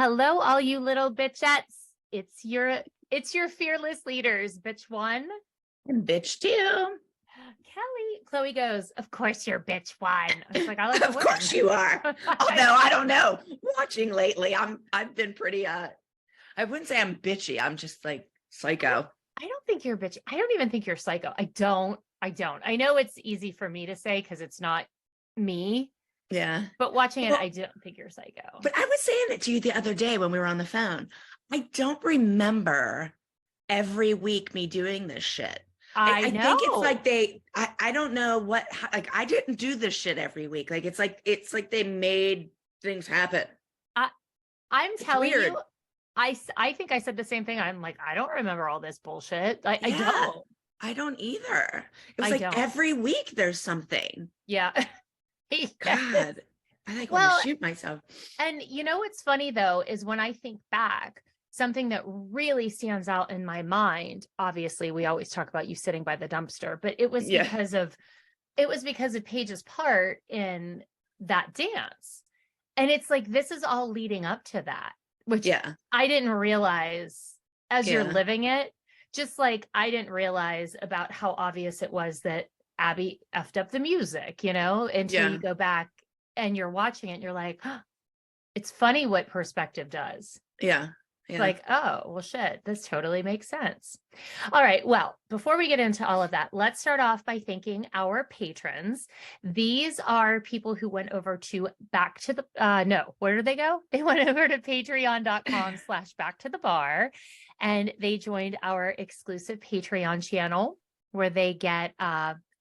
Hello, all you little bitchettes. It's your fearless leaders, bitch one. And bitch two. Chloe goes, of course you're bitch one. I was like, I like Of course you are. Although I don't know. Watching lately, I've been pretty I wouldn't say I'm bitchy. I'm just like psycho. I don't think you're bitchy. I don't even think you're psycho. I don't. I know it's easy for me to say because it's not me. Yeah. But watching it, I don't think you're psycho. But I was saying it to you the other day when we were on the phone. I don't remember every week me doing this shit. I think it's like I don't know what, like, I didn't do this shit every week. Like, it's like they made things happen. I'm telling you, I think I said the same thing. I'm like, I don't remember all this bullshit. I don't either. It was like every week there's something. Yeah. God, I want to shoot myself. And you know what's funny though is when I think back, something that really stands out in my mind. Obviously, we always talk about you sitting by the dumpster, but it was because of Paige's part in that dance. And it's like this is all leading up to that, which I didn't realize as you're living it. Just like I didn't realize about how obvious it was that Abby effed up the music, until you go back and you're watching it and you're like, oh, it's funny what perspective does. Yeah. Like, oh, well, shit, this totally makes sense. All right. Well, before we get into all of that, let's start off by thanking our patrons. These are people who went over to where did they go? They went over to patreon.com/backtothebar and they joined our exclusive Patreon channel where they get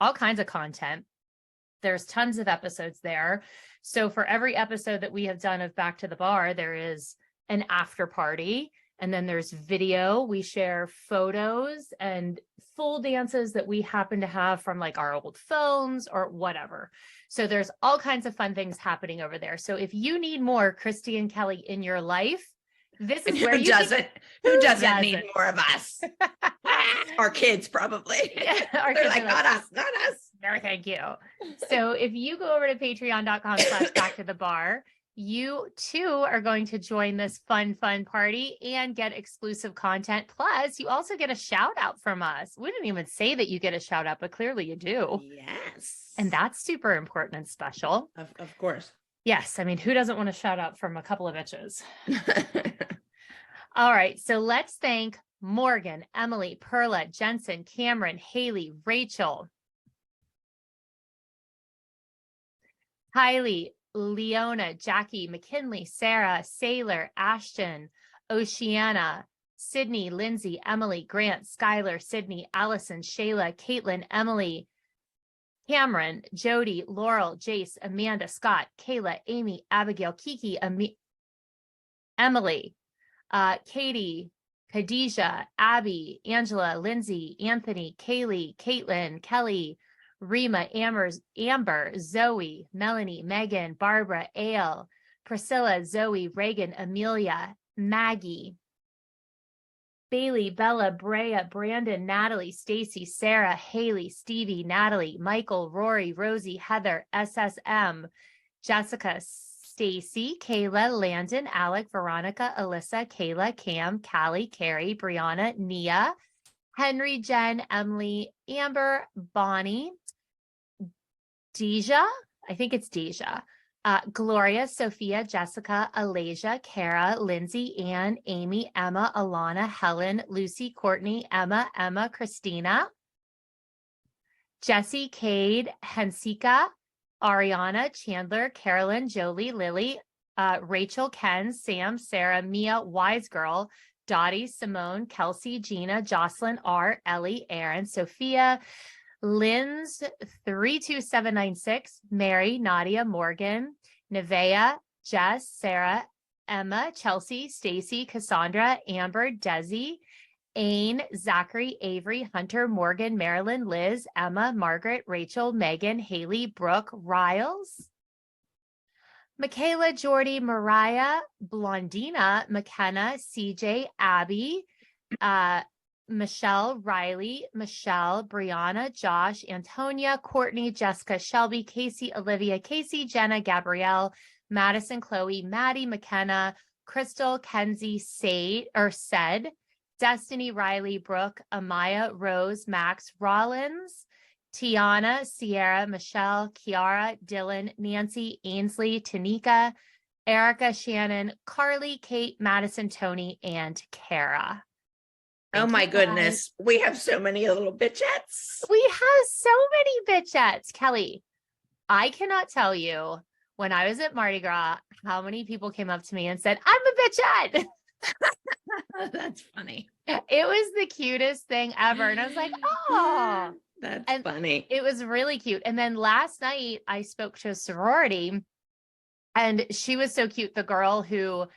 all kinds of content. There's tons of episodes there. So for every episode that we have done of Back to the Bar, there is an after party, and then there's video. We share photos and full dances that we happen to have from like our old phones or whatever. So there's all kinds of fun things happening over there. So if you need more Christi and Kelly in your life, this is who doesn't need more of us? Our kids probably. Our kids like, not us. No, thank you. So if you go over to patreon.com/backtothebar, you too are going to join this fun party and get exclusive content. Plus, you also get a shout out from us. We didn't even say that you get a shout out, but clearly you do. Yes. And that's super important and special. Of course. Yes. I mean, who doesn't want to shout out from a couple of bitches? All right. So let's thank Morgan, Emily, Perla, Jensen, Cameron, Haley, Rachel, Kylie, Leona, Jackie, McKinley, Sarah, Sailor, Ashton, Oceana, Sydney, Lindsay, Emily, Grant, Skylar, Sydney, Allison, Shayla, Caitlin, Emily, Cameron, Jody, Laurel, Jace, Amanda, Scott, Kayla, Amy, Abigail, Kiki, Emily, Katie, Khadijah, Abby, Angela, Lindsay, Anthony, Kaylee, Caitlin, Kelly, Rima, Amber, Zoe, Melanie, Megan, Barbara, Ale, Priscilla, Zoe, Reagan, Amelia, Maggie, Bailey, Bella, Brea, Brandon, Natalie, Stacy, Sarah, Haley, Stevie, Natalie, Michael, Rory, Rosie, Heather, SSM, Jessica, Stacy, Kayla, Landon, Alec, Veronica, Alyssa, Kayla, Cam, Callie, Carrie, Brianna, Nia, Henry, Jen, Emily, Amber, Bonnie, Deja, I think it's Deja, Gloria, Sophia, Jessica, Alasia, Kara, Lindsay, Ann, Amy, Emma, Alana, Helen, Lucy, Courtney, Emma, Christina, Jesse, Cade, Hensika, Ariana, Chandler, Carolyn, Jolie, Lily, Rachel, Ken, Sam, Sarah, Mia, Wise Girl, Dottie, Simone, Kelsey, Gina, Jocelyn, R, Ellie, Aaron, Sophia, Lynn's 32796, Mary, Nadia, Morgan, Nevea, Jess, Sarah, Emma, Chelsea, Stacy, Cassandra, Amber, Desi, Ain, Zachary, Avery, Hunter, Morgan, Marilyn, Liz, Emma, Margaret, Rachel, Megan, Haley, Brooke, Riles, Michaela, Jordy, Mariah, Blondina, McKenna, CJ, Abby, Michelle, Riley, Michelle, Brianna, Josh, Antonia, Courtney, Jessica, Shelby, Casey, Olivia, Casey, Jenna, Gabrielle, Madison, Chloe, Maddie, McKenna, Crystal, Kenzie, said, Destiny, Riley, Brooke, Amaya, Rose, Max, Rollins, Tiana, Sierra, Michelle, Kiara, Dylan, Nancy, Ainsley, Tanika, Erica, Shannon, Carly, Kate, Madison, Tony, and Kara. Oh my goodness. We have so many little bitchettes. We have so many bitchettes. Kelly, I cannot tell you when I was at Mardi Gras how many people came up to me and said, I'm a bitchette. That's funny. It was the cutest thing ever. And I was like, oh, that's funny. It was really cute. And then last night I spoke to a sorority and she was so cute. The girl who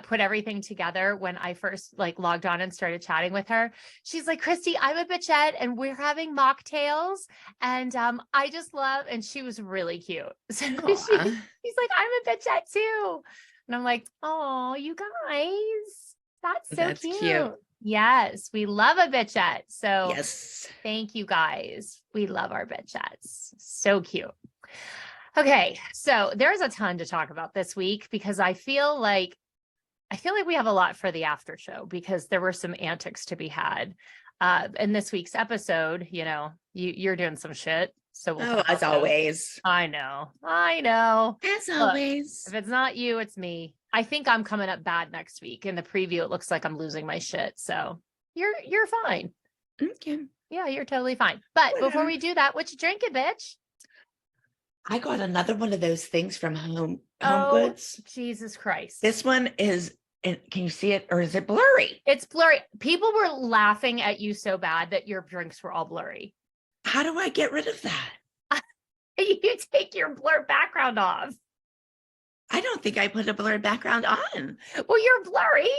put everything together when I first logged on and started chatting with her. She's like, Christi, I'm a bitchette and we're having mocktails. And I just love, and she was really cute. So she's like, I'm a bitchette too. And I'm like, oh, you guys, that's cute. Yes, we love a bitchette. So yes, thank you guys. We love our bitchettes. So cute. Okay, so there's a ton to talk about this week because I feel like we have a lot for the after show because there were some antics to be had. In this week's episode, you're doing some shit. So as always. I know. As always. If it's not you, it's me. I think I'm coming up bad next week. In the preview, it looks like I'm losing my shit. So you're fine. Okay. Yeah, you're totally fine. But before we do that, what you drinking, bitch? I got another one of those things from Home Goods. Jesus Christ. This one is, can you see it or is it blurry? It's blurry. People were laughing at you so bad that your drinks were all blurry. How do I get rid of that? You take your blur background off. I don't think I put a blurred background on. Well, you're blurry.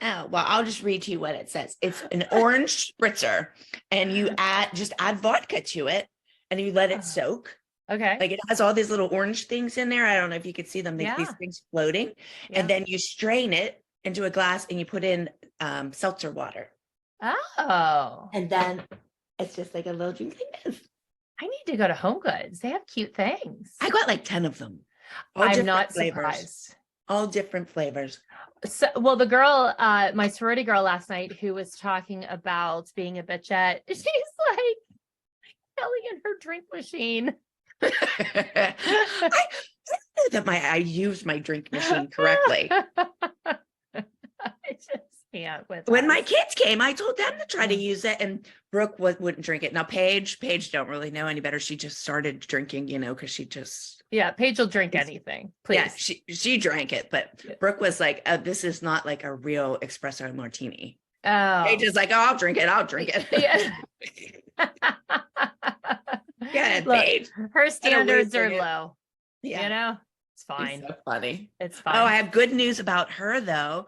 Oh, well, I'll just read to you what it says. It's an orange spritzer and you add vodka to it and you let it soak. Okay. Like it has all these little orange things in there. I don't know if you could see them. These things floating. Yeah. And then you strain it into a glass and you put in seltzer water. Oh. And then it's just like a little drink like this. I need to go to Home Goods. They have cute things. I got like 10 of them. I'm not surprised. All different flavors. So, well, the girl, my sorority girl last night who was talking about being a bitchette, she's like, Kelly and her drink machine. I know that I used my drink machine correctly. I just can't when my kids came, I told them to try to use it, and Brooke wouldn't drink it. Now Paige don't really know any better. She just started drinking, because she just Paige will drink anything. Please. Yeah, she drank it, but Brooke was like, this is not like a real espresso martini. Oh, Paige is like, I'll drink it. Yeah. Yeah, Paige. Her standards are low. Yeah. It's fine. It's so funny. It's fine. Oh, I have good news about her though.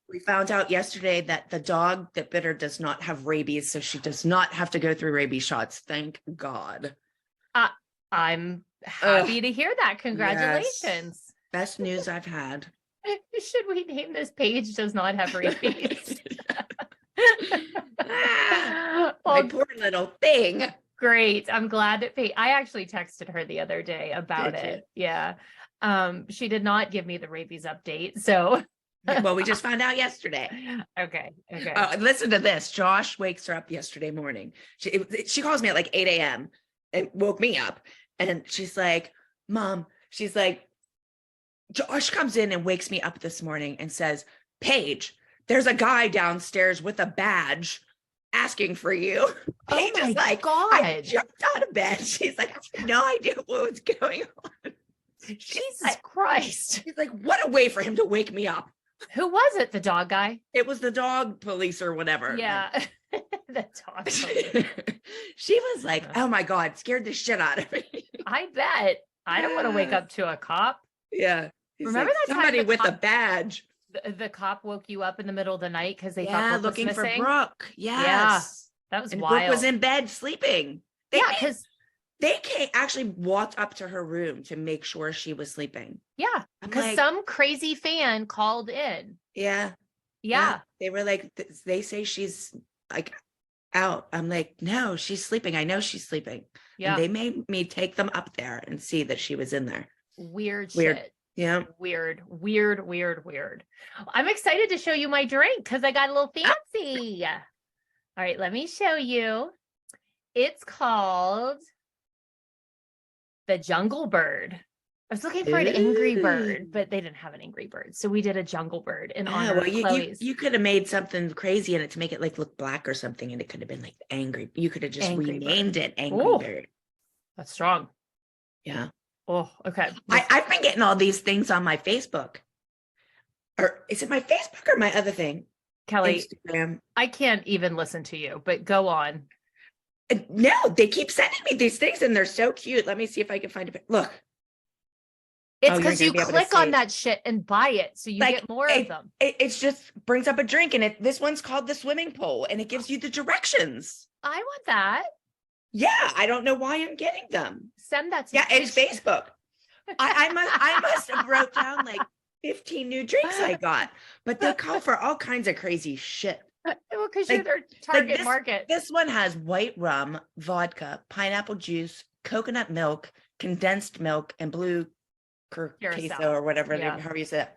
We found out yesterday that the dog that bit her does not have rabies, so she does not have to go through rabies shots. Thank God. I'm happy to hear that. Congratulations. Yes. Best news I've had. Should we name this Paige does not have rabies? My poor little thing. Great. I'm glad that I actually texted her the other day about it. Yeah. She did not give me the rabies update. So well, we just found out yesterday. Okay. Listen to this. Josh wakes her up yesterday morning. She calls me at like 8 a.m. and woke me up. And she's like, Mom, Josh comes in and wakes me up this morning and says, Paige, there's a guy downstairs with a badge asking for you. Paige is like, God. I jumped out of bed. She's like, I have no idea what was going on. Jesus Christ. She's like, what a way for him to wake me up. Who was it? The dog guy? It was the dog police or whatever. Yeah. The dog police. She was like, oh my God, scared the shit out of me. I bet. I don't want to wake up to a cop. Yeah. Remember that somebody with a badge. The cop woke you up in the middle of the night because they thought Brooke looking was missing? For Brooke. Yes. Yeah. That was wild. Brooke was in bed sleeping. Because they actually walked up to her room to make sure she was sleeping. Yeah, because some crazy fan called in. Yeah. They were like, they say she's like out. I'm like, no, she's sleeping. I know she's sleeping. Yeah. And they made me take them up there and see that she was in there. Weird shit. Yeah. Weird. I'm excited to show you my drink because I got a little fancy. All right, let me show you. It's called the Jungle Bird. I was looking for an Angry Bird, but they didn't have an Angry Bird. So we did a Jungle Bird in honor of Chloe's. You could have made something crazy in it to make it like look black or something, and it could have been like angry. You could have just renamed it Angry Bird. That's strong. Yeah. Oh, okay. I've been getting all these things on my Facebook. Or is it my Facebook or my other thing? Kelly, Instagram. I can't even listen to you, but go on. No, they keep sending me these things and they're so cute. Let me see if I can find it. Look. It's because you click on that shit and buy it. So you get more of them. It's just brings up a drink, and this one's called the swimming pool, and it gives you the directions. I want that. Yeah. I don't know why I'm getting them. Send that to me. Yeah, it's Facebook. I must have wrote down like 15 new drinks I got, but they call for all kinds of crazy shit. Well, because you're their target market. This one has white rum, vodka, pineapple juice, coconut milk, condensed milk, and blue queso or whatever, however you say it.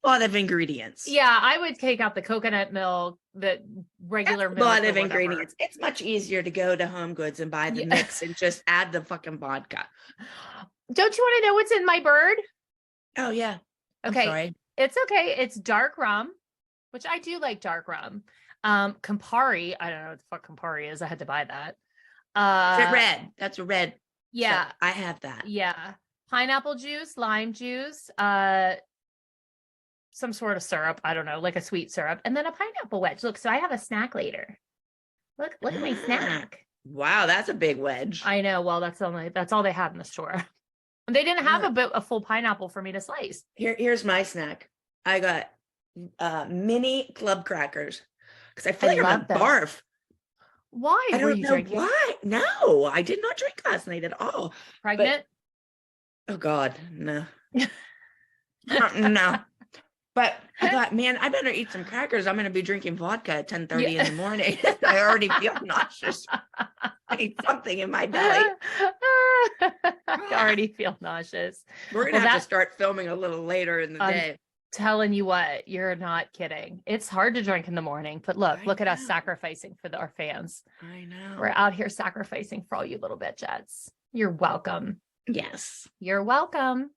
A lot of ingredients. Yeah, I would take out the coconut milk, the regular milk. A lot of ingredients. It's much easier to go to Home Goods and buy the mix and just add the fucking vodka. Don't you want to know what's in my bird? Oh, yeah. Okay. It's okay. It's dark rum, which I do like dark rum. Campari. I don't know what the fuck Campari is. I had to buy that. Is it red? That's a red. Yeah. So I have that. Yeah. Pineapple juice, lime juice, some sort of syrup. I don't know, like a sweet syrup. And then a pineapple wedge. Look, so I have a snack later. Look at my snack. Wow, that's a big wedge. I know. Well, that's all they had in the store. They didn't have a full pineapple for me to slice. Here's my snack. I got mini club crackers because I feel like I'm gonna barf. Why? I don't know why. No, I did not drink last night at all. Pregnant? Oh God, no. No. But I thought, man, I better eat some crackers. I'm going to be drinking vodka at 10:30 in the morning. I already feel nauseous. I need something in my belly. I already feel nauseous. We're going to have to start filming a little later in the day. Telling you what, you're not kidding. It's hard to drink in the morning, but look at us sacrificing for our fans. I know. We're out here sacrificing for all you little bitchettes. You're welcome. Yes. You're welcome.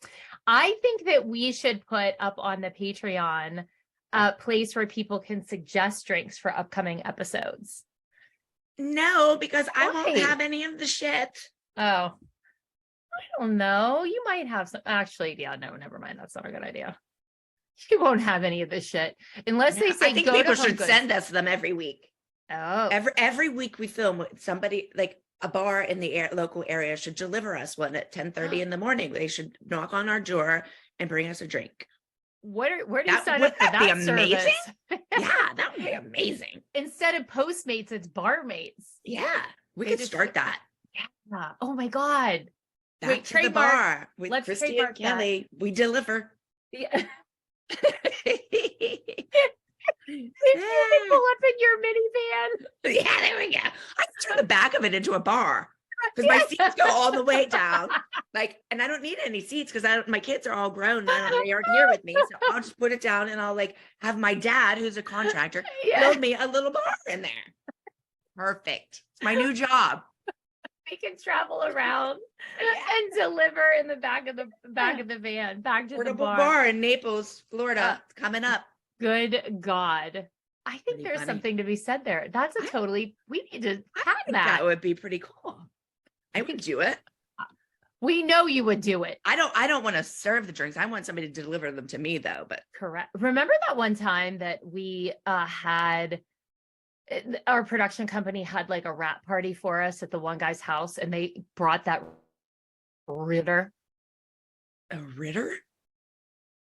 I think that we should put up on the Patreon a place where people can suggest drinks for upcoming episodes. No, because I won't have any of the shit. Oh, I don't know. You might have some. Actually, yeah, no, never mind. That's not a good idea. You won't have any of this shit unless they say. I think people should send us them every week. Oh, every week we film with somebody, like a bar in the local area should deliver us one at 10:30 in the morning. They should knock on our door and bring us a drink. Where do you sign up for that service? Yeah, that would be amazing. Instead of Postmates, it's Barmates. Yeah, we could start that. Yeah. Oh my God. Wait, to the bar with Christi and Kelly. We deliver. Yeah. You can pull up in your minivan. Yeah, there we go. I can turn the back of it into a bar because my seats go all the way down. And I don't need any seats because my kids are all grown. They aren't here with me, so I'll just put it down and I'll have my dad, who's a contractor, build me a little bar in there. Perfect. It's my new job. We can travel around and deliver in the back of the van back to the bar in Naples, Florida. It's coming up. Good God. I think there's something to be said there. That's we need to have that. That would be pretty cool. I would do it. We know you would do it. I don't want to serve the drinks. I want somebody to deliver them to me though, but correct. Remember that one time that we had our production company had like a wrap party for us at the one guy's house and they brought that Ritter. A Ritter?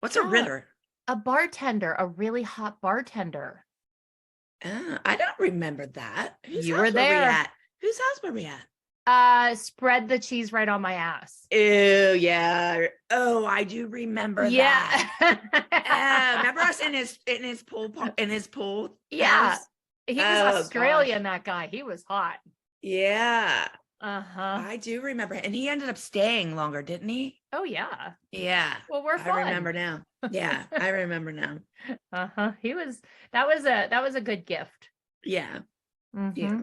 What's a Ritter? A bartender, a really hot bartender. I don't remember that. You were there. Whose house were we at? Spread the cheese right on my ass. Ew, yeah. Oh, I do remember that. Remember us in his pool? Yeah. House? He was Australian, that guy. He was hot. Yeah. I do remember. And he ended up staying longer, didn't he? Oh, yeah. Yeah. Well, we're fun. I remember now. Yeah, I remember now. That was a good gift. Yeah. Yeah.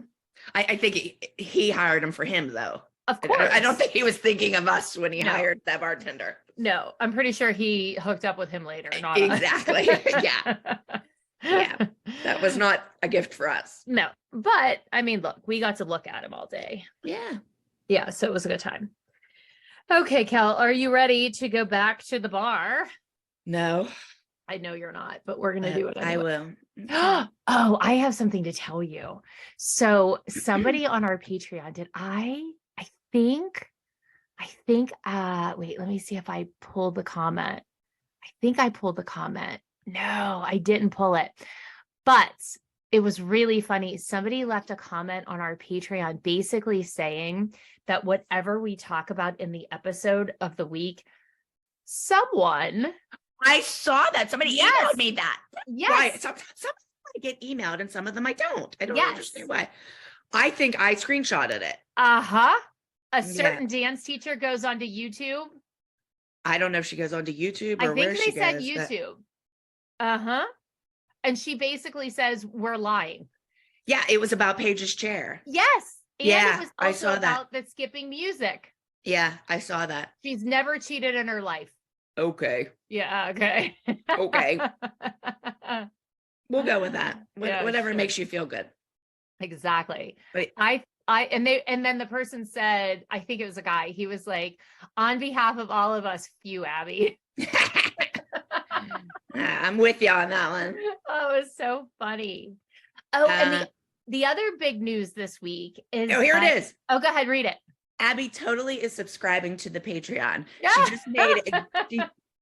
I think he hired him for him, though. Of course. I don't think he was thinking of us when he hired that bartender. No, I'm pretty sure he hooked up with him later. Not exactly. Yeah. Yeah. That was not a gift for us. No, but I mean, look, we got to look at him all day. Yeah. Yeah. So it was a good time. Okay, Kel, are you ready to go back to the bar? No. I know you're not, but we're going to do it anyway. I will. Oh, I have something to tell you. So somebody on our Patreon did I think, wait, let me see if I pulled the comment. I think I pulled the comment. No, I didn't pull it, but it was really funny. Somebody left a comment on our Patreon basically saying that whatever we talk about in the episode of the week, I saw that. Somebody emailed me that. Yes. Why? Some I get emailed and some of them I don't. I don't understand why. I think I screenshotted it. A certain dance teacher goes onto YouTube. I don't know if she goes onto YouTube or where she goes. I think they said YouTube. And she basically says, we're lying. Yeah, it was about Paige's chair. Yes. And yeah, it was also I saw about that. the skipping music. Yeah, I saw that. She's never cheated in her life. Okay. Yeah, okay. Okay. We'll go with that. Whatever makes you feel good. Exactly. But and then the person said, I think it was a guy, he was like, on behalf of all of us, phew, Abby. I'm with you on that one. Oh, it was so funny. Oh, and the other big news this week is it is. Oh, go ahead, read it. Abby totally is subscribing to the Patreon. Yeah.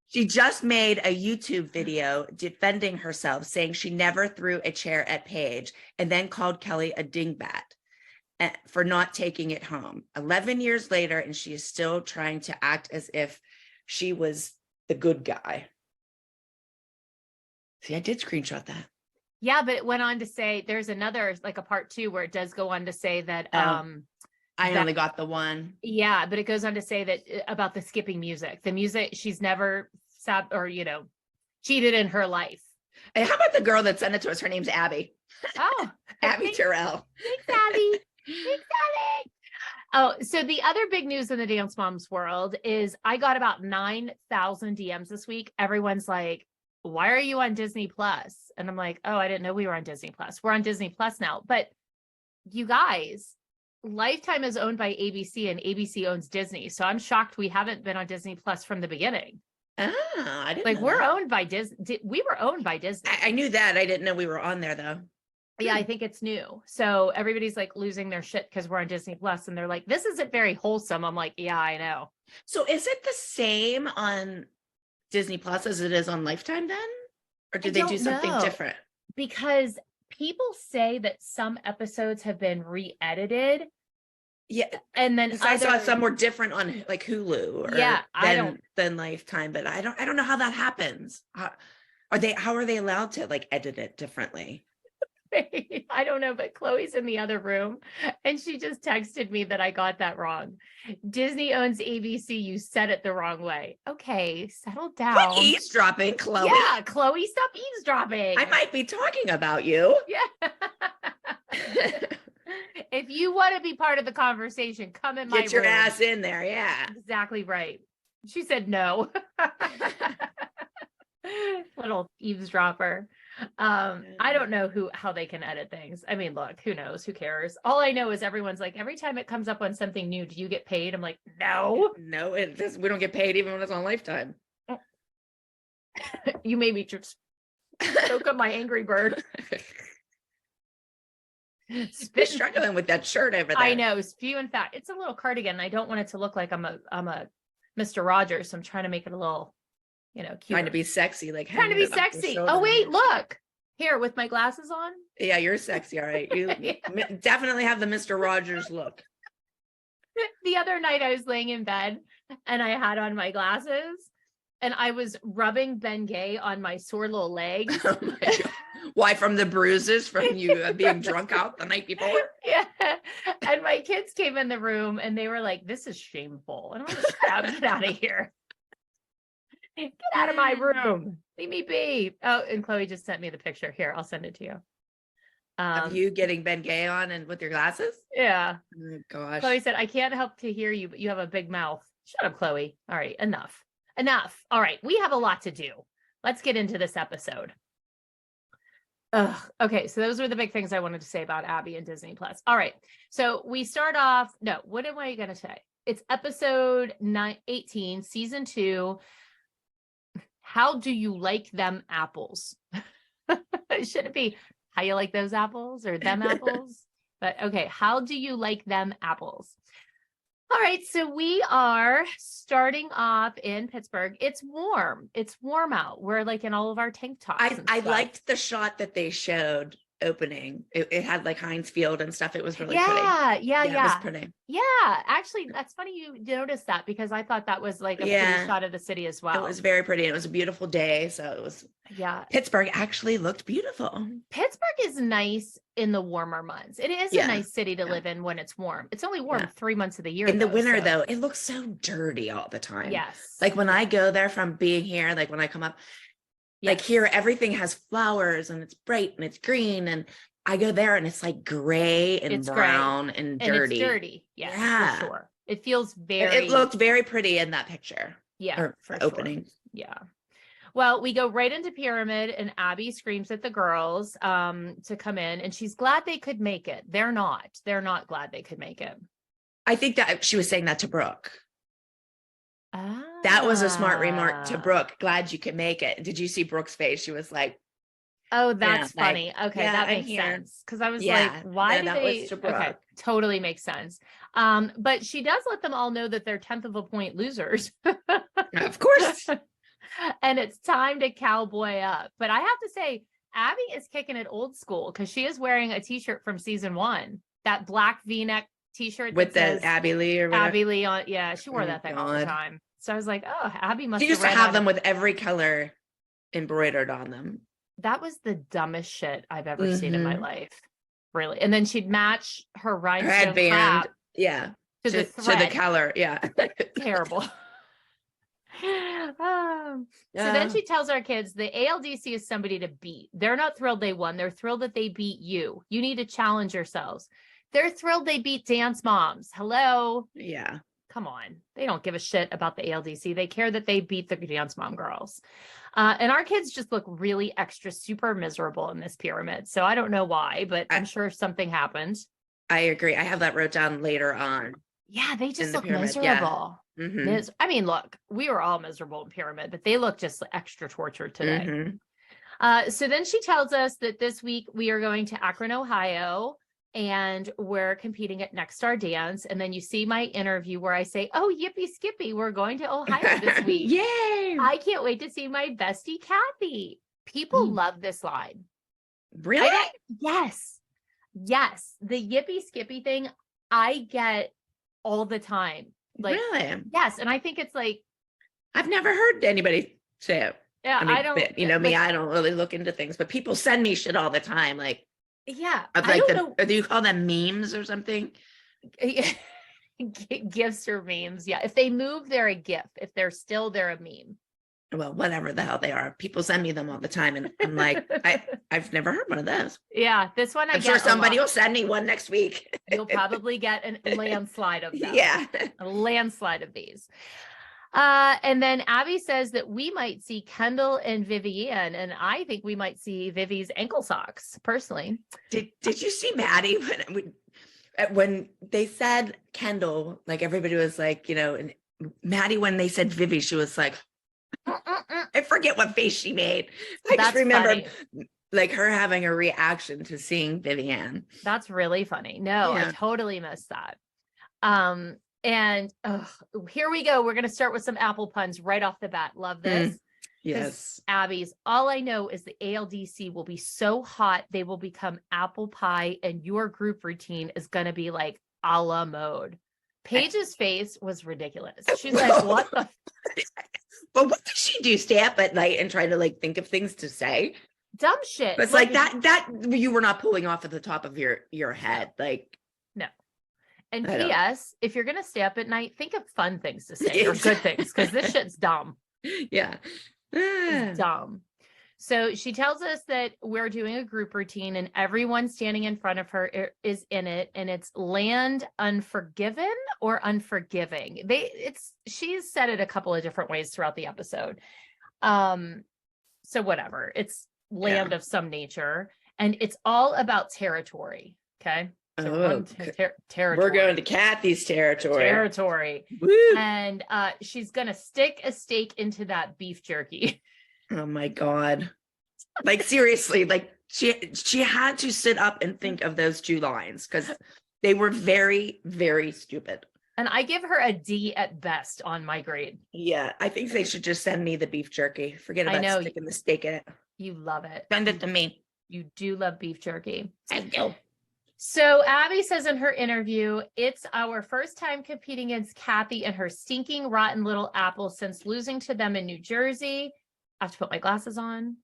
She just made a YouTube video defending herself, saying she never threw a chair at Paige and then called Kelly a dingbat for not taking it home. 11 years later, and she is still trying to act as if she was the good guy. See, I did screenshot that. Yeah, but it went on to say there's another, like a part 2 where it does go on to say that I only got the one. Yeah, but it goes on to say that about the skipping music. The music, she's never cheated in her life. Hey, how about the girl that sent it to us? Her name's Abby. Oh, Abby Terrell. Thanks, Abby. Thanks, Abby. Oh, so the other big news in the Dance Moms world is I got about 9,000 DMs this week. Everyone's like, why are you on Disney Plus? And I'm like, oh, I didn't know we were on Disney Plus. We're on Disney Plus now. But you guys, Lifetime is owned by ABC and ABC owns Disney. So I'm shocked we haven't been on Disney Plus from the beginning. Oh, I didn't know we're that. owned by Disney. We were owned by Disney. I knew that. I didn't know we were on there though. Yeah, I think it's new. So everybody's like losing their shit because we're on Disney Plus and they're like, this isn't very wholesome. I'm like, yeah, I know. So is it the same on Disney Plus as it is on Lifetime then? Or did they do something different? Because people say that some episodes have been re-edited. Yeah, and then I saw some were different on like Hulu. Or than Lifetime, but I don't know how that happens. How are they allowed to like edit it differently? I don't know, but Chloe's in the other room and she just texted me that I got that wrong. Disney owns ABC. You said it the wrong way. Okay, settle down. Quit eavesdropping, Chloe. Yeah, Chloe, stop eavesdropping. I might be talking about you. Yeah. If you want to be part of the conversation, come in my room. Get your ass in there. Yeah. Exactly right. She said no. Little eavesdropper. I don't know how they can edit things. I mean, look, who knows? Who cares? All I know is everyone's like, every time it comes up on something new, do you get paid? I'm like, no. No, we don't get paid even when it's on Lifetime. You made me just choke up my Angry Bird. You're struggling with that shirt over there. I know, spew and fat. It's a little cardigan. I don't want it to look like I'm a Mr. Rogers. So I'm trying to make it a little, cute. Trying to be sexy, like trying to be sexy. Oh wait, look here with my glasses on. Yeah, you're sexy. All right, you definitely have the Mr. Rogers look. The other night I was laying in bed and I had on my glasses and I was rubbing Bengay on my sore little legs. Oh my God. Why? From the bruises from you being drunk out the night before? Yeah. And my kids came in the room and they were like, this is shameful. And I'm like, get out of here. Get out of my room. Leave me be. Oh, and Chloe just sent me the picture. Here, I'll send it to you. Of you getting Ben Gay on and with your glasses? Yeah. Oh, gosh. Chloe said, I can't help to hear you, but you have a big mouth. Shut up, Chloe. All right, enough. All right, we have a lot to do. Let's get into this episode. Okay, so those were the big things I wanted to say about Abby and Disney Plus. All right, so we start off. No, what am I going to say? It's episode 18, season 2. How do you like them apples? Should it be how you like those apples or them apples? But okay, how do you like them apples? All right, so we are starting off in Pittsburgh. It's warm. It's warm out. We're like in all of our tank tops. I liked the shot that they showed opening. It had like Heinz Field and stuff. It was really pretty. Yeah. It was pretty. Yeah, actually, that's funny you noticed that because I thought that was like a pretty shot of the city as well. It was very pretty. It was a beautiful day, so it was. Yeah, Pittsburgh actually looked beautiful. Pittsburgh is nice in the warmer months. It is a nice city to live in when it's warm. It's only warm 3 months of the year. In the winter, though, it looks so dirty all the time. Yes. Like when I go there from being here, like when I come up, like here, everything has flowers and it's bright and it's green. And I go there and it's like gray and brown and dirty. It's dirty. Yeah, for sure. It feels very. It looked very pretty in that picture. Yeah, for opening. Sure. Yeah. Well, we go right into Pyramid and Abby screams at the girls to come in and she's glad they could make it. They're not glad they could make it. I think that she was saying that to Brooke. That was a smart remark to Brooke. Glad you could make it. Did you see Brooke's face? She was like, oh, that's funny. Like, okay, that makes sense. Because I was like, why do they? Okay, totally makes sense. But she does let them all know that they're 10th of a point losers. Of course. And it's time to cowboy up. But I have to say, Abby is kicking it old school because she is wearing a t-shirt from season 1, that black V-neck t-shirt with the Abby Lee or whatever. Abby Lee on. Yeah, she wore that thing all the time. So I was like, oh, Abby must. She used to have them with every color embroidered on them. That was the dumbest shit I've ever seen in my life. Really. And then she'd match her rhinestone headband. Yeah. To the color. Yeah. Terrible. So then she tells our kids the ALDC is somebody to beat. They're not thrilled they won. They're thrilled that they beat you. You need to challenge yourselves. They're thrilled they beat Dance Moms. Hello. Yeah. Come on. They don't give a shit about the ALDC. They care that they beat the Dance Mom girls. And our kids just look really extra super miserable in this pyramid. So I don't know why, but I'm sure something happened. I agree. I have that wrote down later on. Yeah, they just look miserable. Yeah. Mm-hmm. I mean, look, we were all miserable in Pyramid, but they look just extra tortured today. Mm-hmm. So then she tells us that this week we are going to Akron, Ohio, and we're competing at Next Star Dance. And then you see my interview where I say, oh, yippee skippy, we're going to Ohio this week. Yay! I can't wait to see my bestie, Kathy. People love this line. Really? Yes. The yippee skippy thing, I get all the time. Like, really? Yes. And I think it's like, I've never heard anybody say it. Yeah. I don't, you know, me, I don't really look into things, but people send me shit all the time. Like, yeah. Like do you call them memes or something? GIFs or memes. Yeah. If they move, they're a GIF. If they're still, they're a meme. Well, whatever the hell they are. People send me them all the time. And I'm like, I've never heard one of those. Yeah. This one, I'm sure somebody will send me one next week. You'll probably get a landslide of them. Yeah. A landslide of these. And then Abby says that we might see Kendall and Vivienne, and I think we might see Vivi's ankle socks, personally. Did you see Maddie when they said Kendall, like everybody was like, you know, and Maddie, when they said Vivi, she was like, I forget what face she made. I just remember like her having a reaction to seeing Vivienne. That's really funny. No, I totally missed that. And here we go. We're going to start with some apple puns right off the bat. Love this. Yes. Abby's, all I know is the ALDC will be so hot, they will become apple pie, and your group routine is going to be like a la mode. Paige's face was ridiculous. She's like, what the? But what does she do? Stay up at night and try to like think of things to say? Dumb shit. But it's like that you were not pulling off at the top of your head. Like, no. And P.S., if you're going to stay up at night, think of fun things to say or good things, because this shit's dumb. Yeah. It's dumb. So she tells us that we're doing a group routine and everyone standing in front of her is in it. And it's land unforgiven or unforgiving. She's said it a couple of different ways throughout the episode. So whatever, it's land of some nature, and it's all about territory. Okay. So territory. We're going to Kathy's territory. Woo. And she's going to stick a stake into that beef jerky. Oh my God. Like seriously, like she had to sit up and think of those 2 lines because they were very, very stupid. And I give her a D at best on my grade. Yeah, I think they should just send me the beef jerky. Forget about sticking the steak in it. You love it. Send it to me. You do love beef jerky. Thank you. So Abby says in her interview, it's our first time competing against Kathy and her stinking, rotten little apple since losing to them in New Jersey. I have to put my glasses on.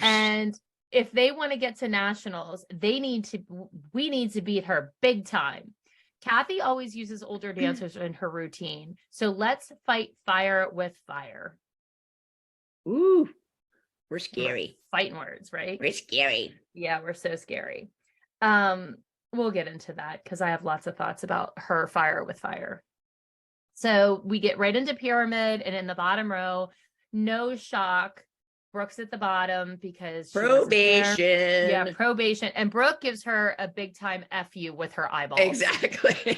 And if they want to get to nationals, we need to beat her big time. Kathy always uses older dancers in her routine. So let's fight fire with fire. Ooh, we're scary. We're fighting words, right? We're scary. Yeah, we're so scary. We'll get into that because I have lots of thoughts about her fire with fire. So we get right into pyramid, and in the bottom row, no shock, Brooke's at the bottom because probation. Yeah, probation. And Brooke gives her a big time FU with her eyeballs. Exactly.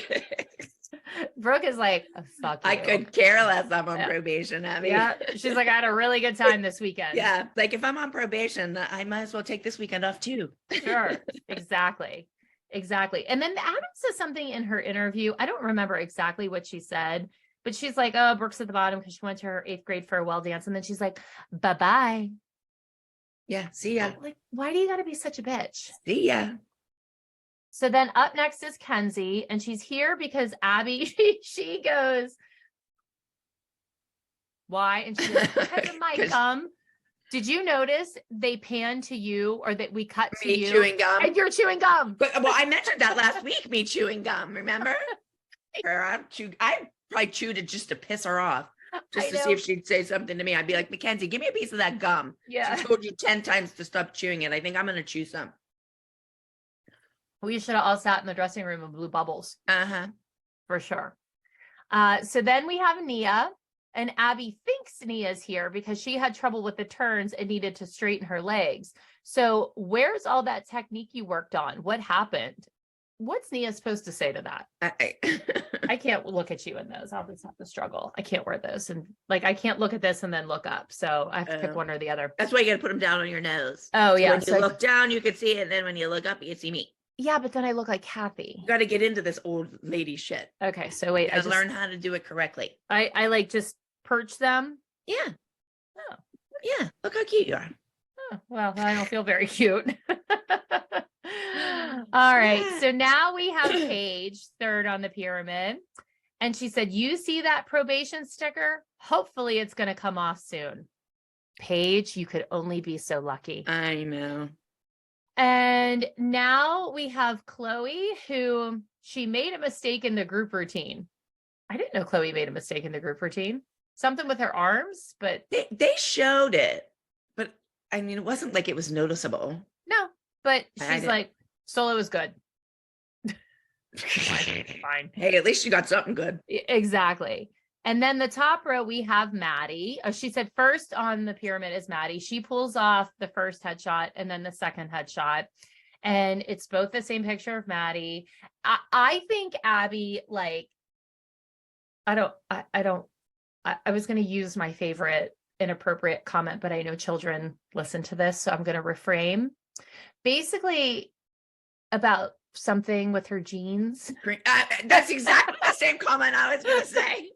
Brooke is like, oh, fuck you. I could care less. I'm on probation, Abby. Yeah. She's like, I had a really good time this weekend. Yeah. Like if I'm on probation, I might as well take this weekend off too. Sure. Exactly. And then Adam says something in her interview. I don't remember exactly what she said, but she's like, oh, Brooke's at the bottom because she went to her 8th grade farewell dance. And then she's like, bye-bye. Yeah. See ya. Like, why do you got to be such a bitch? See ya. So then up next is Kenzie, and she's here because Abby, she goes, why? And she's like, because of my gum. Did you notice they pan to you, or that we cut to you? Chewing gum. And you're chewing gum. But I mentioned that last week, me chewing gum, remember? I probably chewed it just to piss her off. Just to see if she'd say something to me. I'd be like, Mackenzie, give me a piece of that gum. Yeah. She told you 10 times to stop chewing it. I think I'm going to chew some. We should have all sat in the dressing room and blew bubbles. Uh-huh. For sure. So then we have Nia, and Abby thinks Nia's here because she had trouble with the turns and needed to straighten her legs. So where's all that technique you worked on? What happened? What's Nia supposed to say to that? I can't look at you in those. I'll just have to struggle. I can't wear those. And like, I can't look at this and then look up. So I have to pick one or the other. That's why you got to put them down on your nose. Oh, yeah. So when you look down, you can see it. And then when you look up, you can see me. Yeah, but then I look like Kathy. You got to get into this old lady shit. Okay, so wait. I learn how to do it correctly. I like just perch them. Yeah. Oh. Yeah. Look how cute you are. Oh, well, I don't feel very cute. All right. Yeah. So now we have Paige, third on the pyramid. And she said, you see that probation sticker? Hopefully it's going to come off soon. Paige, you could only be so lucky. I know. And now we have Chloe, who she made a mistake in the group routine. I didn't know Chloe made a mistake in the group routine. Something with her arms, but they showed it. But I mean, it wasn't like it was noticeable. No, but she's like, solo is good. Fine. Hey, at least you got something good. Exactly. And then the top row, we have Maddie. She said first on the pyramid is Maddie. She pulls off the first headshot and then the second headshot. And it's both the same picture of Maddie. I think Abby, like, I was going to use my favorite inappropriate comment, but I know children listen to this, so I'm going to refrain. Basically about something with her jeans. That's exactly the same comment I was going to say.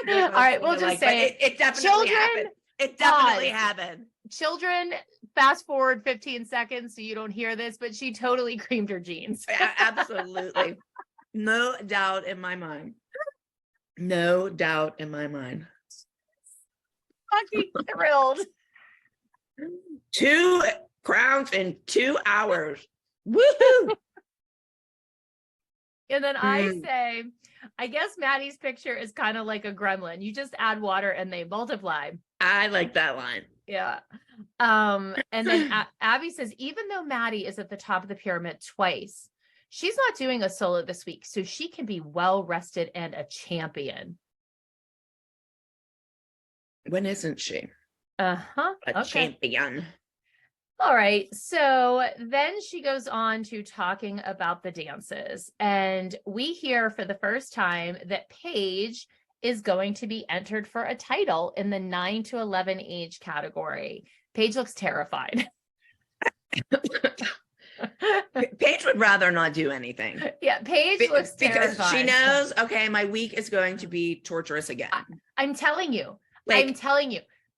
All right, we'll just say it definitely happened. It definitely happened. Children, fast forward 15 seconds so you don't hear this, but she totally creamed her jeans. Absolutely. No doubt in my mind. No doubt in my mind. Fucking thrilled. 2 crowns in 2 hours. Woohoo! And then I say, I guess Maddie's picture is kind of like a gremlin. You just add water and they multiply. I like that line. Yeah. And then Abby says, even though Maddie is at the top of the pyramid twice, she's not doing a solo this week, so she can be well rested and a champion. When isn't she? A champion. All right. So then she goes on to talking about the dances. And we hear for the first time that Paige is going to be entered for a title in the 9 to 11 age category. Paige looks terrified. Paige would rather not do anything. Yeah, Paige looks terrified. Because she knows, okay, my week is going to be torturous again. I'm telling you.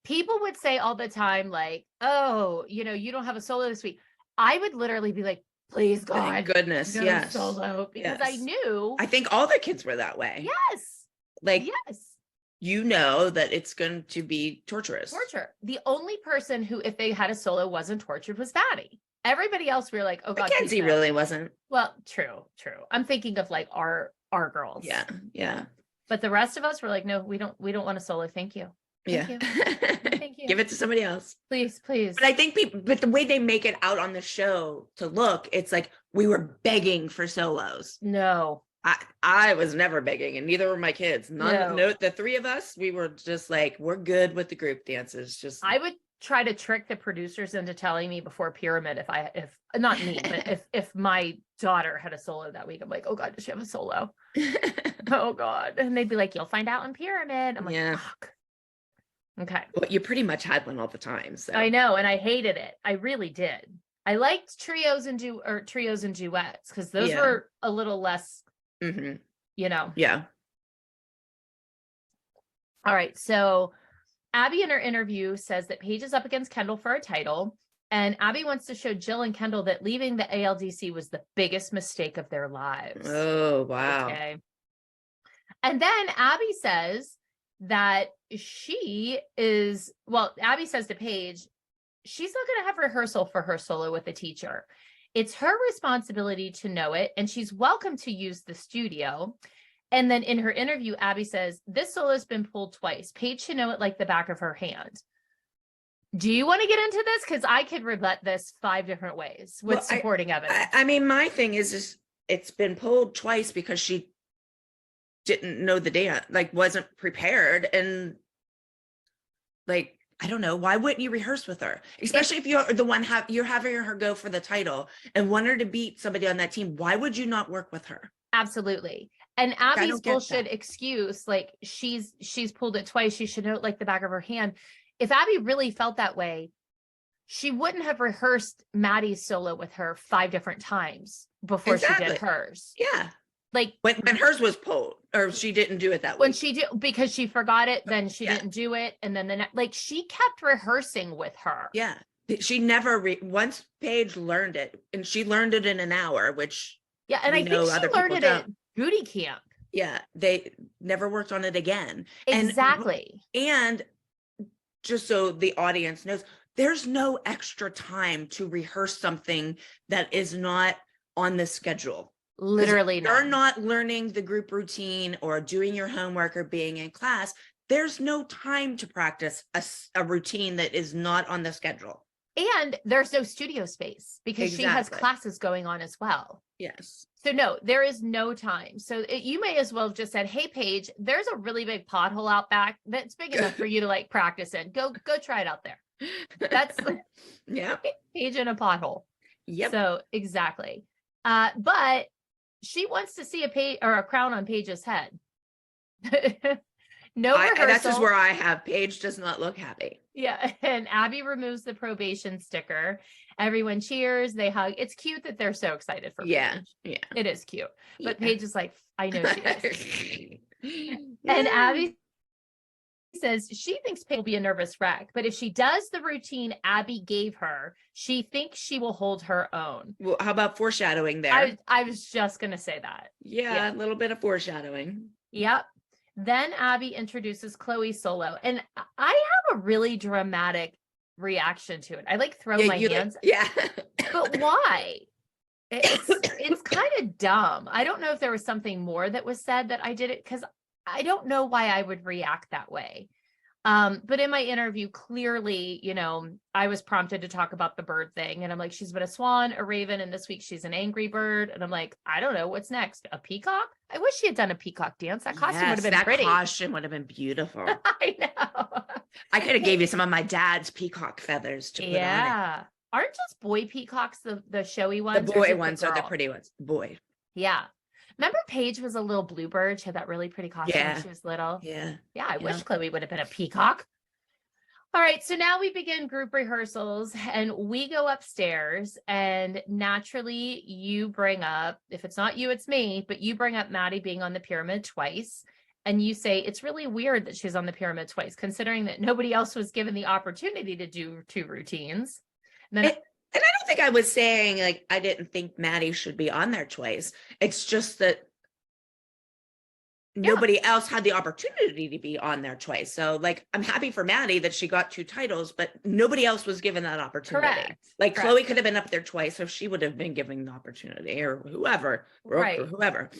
People would say all the time, like, oh, you don't have a solo this week. I would literally be like, please, God. Thank goodness. Yes. Solo. Because I knew. I think all the kids were that way. Yes. Yes. You know that it's going to be torturous. Torture. The only person who, if they had a solo, wasn't tortured was Maddie. Everybody else, we were like, oh God. Mackenzie really wasn't. Well, true. I'm thinking of like our girls. Yeah. But the rest of us were like, no, we don't want a solo. Thank you. Thank you. Thank you. Give it to somebody else. Please. But I think but the way they make it out on the show to look, it's like we were begging for solos. No. I was never begging, and neither were my kids. The three of us, we were just like, we're good with the group dances. I would try to trick the producers into telling me before Pyramid if not me, but if my daughter had a solo that week, I'm like, oh God, does she have a solo? Oh God. And they'd be like, you'll find out in Pyramid. I'm like, fuck. Okay. Well, you pretty much had one all the time. So I know, and I hated it. I really did. I liked trios and duets because those were a little less, Yeah. All right. So Abby in her interview says that Paige is up against Kendall for a title, and Abby wants to show Jill and Kendall that leaving the ALDC was the biggest mistake of their lives. Oh, wow. Okay. And then Abby says that Abby says to Paige, she's not going to have rehearsal for her solo with a teacher. It's her responsibility to know it, and she's welcome to use the studio. And then in her interview, Abby says, this solo has been pulled twice. Paige should know it like the back of her hand. Do you want to get into this? Because I could rebut this 5 different ways with supporting evidence. I mean, my thing is it's been pulled twice because she didn't know the dance, like wasn't prepared. And like, I don't know, why wouldn't you rehearse with her? Especially if you're the one you're having her go for the title and want her to beat somebody on that team. Why would you not work with her? Absolutely. And Abby's bullshit excuse, like she's pulled it twice, she should know it like the back of her hand. If Abby really felt that way, she wouldn't have rehearsed Maddie's solo with her 5 different times before she did hers. Yeah. Like when hers was pulled, or she didn't do it that way. When she did, because she forgot it, then she didn't do it. And then she kept rehearsing with her. Yeah. She never, once Paige learned it, and she learned it in an hour, which and I think she learned it at booty camp. Yeah. They never worked on it again. Exactly. And just so the audience knows, there's no extra time to rehearse something that is not on the schedule. Literally you're not learning the group routine or doing your homework or being in class. There's no time to practice a routine that is not on the schedule. And there's no studio space because she has classes going on as well. Yes. So no, there is no time. So you may as well have just said, hey, Paige, there's a really big pothole out back that's big enough for you to like practice in. Go try it out there. That's Paige in a pothole. Yep. So exactly. But she wants to see a crown on Paige's head. No rehearsal. That's just where I have Paige does not look happy. Yeah. And Abby removes the probation sticker. Everyone cheers. They hug. It's cute that they're so excited for Paige. Yeah. It is cute. But Paige is like, I know she is. And Abby says she thinks Paige will be a nervous wreck, but if she does the routine Abby gave her, she thinks she will hold her own. Well, how about foreshadowing there? I was just going to say that. Yeah, a little bit of foreshadowing. Yep. Then Abby introduces Chloe's solo, and I have a really dramatic reaction to it. I like throw my hands. Yeah. But why? It's kind of dumb. I don't know if there was something more that was said that I did it, because I don't know why I would react that way. But in my interview, clearly, I was prompted to talk about the bird thing. And I'm like, she's been a swan, a raven, and this week she's an angry bird. And I'm like, I don't know, what's next? A peacock? I wish she had done a peacock dance. That costume would have been pretty. That costume would have been beautiful. I know. I could have gave you some of my dad's peacock feathers to put on it. Yeah. Aren't just boy peacocks the showy ones? The boy ones are the pretty ones. Boy. Yeah. Remember Paige was a little bluebird? She had that really pretty costume when she was little. Yeah. Yeah, I wish Chloe would have been a peacock. All right, so now we begin group rehearsals and we go upstairs, and naturally you bring up, if it's not you, it's me, but you bring up Maddie being on the pyramid twice. And you say, it's really weird that she's on the pyramid twice, considering that nobody else was given the opportunity to do 2 routines. And then and I don't think I was saying like I didn't think Maddie should be on there twice. It's just that nobody else had the opportunity to be on there twice. So like, I'm happy for Maddie that she got 2 titles, but nobody else was given that opportunity. Correct. Chloe could have been up there twice if she would have been given the opportunity, or whoever, or whoever.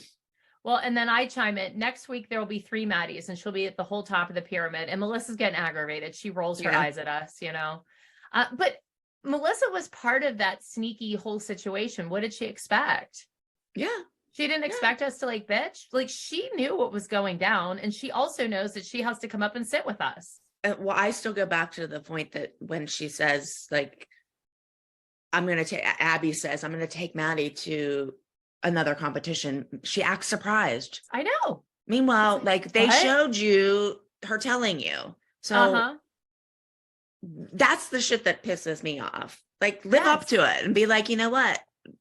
Well, and then I chime in, next week there will be 3 Maddies and she'll be at the whole top of the pyramid, and Melissa's getting aggravated. She rolls her eyes at us, but Melissa was part of that sneaky whole situation. What did she expect? Yeah. She didn't expect us to bitch. She knew what was going down. And she also knows that she has to come up and sit with us. Well, I still go back to the point that when she says Abby says, I'm going to take Maddie to another competition. She acts surprised. I know. Meanwhile, they showed you her telling you. So that's the shit that pisses me off. Live up to it and be like, you know what?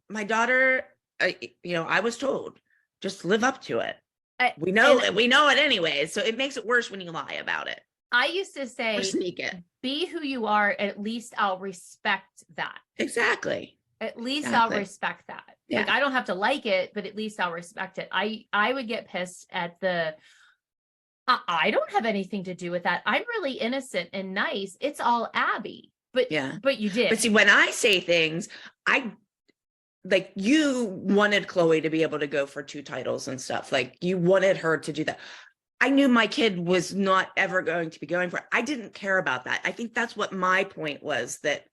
My daughter, I was told, just live up to it. We know it anyway. So it makes it worse when you lie about it. I used to say, or sneak it. Be who you are. At least I'll respect that. Exactly. At least I'll respect that. Yeah. I don't have to like it, but at least I'll respect it. I would get pissed at I don't have anything to do with that. I'm really innocent and nice. It's all Abby. But you did. But see, when I say things, you wanted Chloe to be able to go for 2 titles and stuff. You wanted her to do that. I knew my kid was not ever going to be going for it. I didn't care about that. I think that's what my point was, that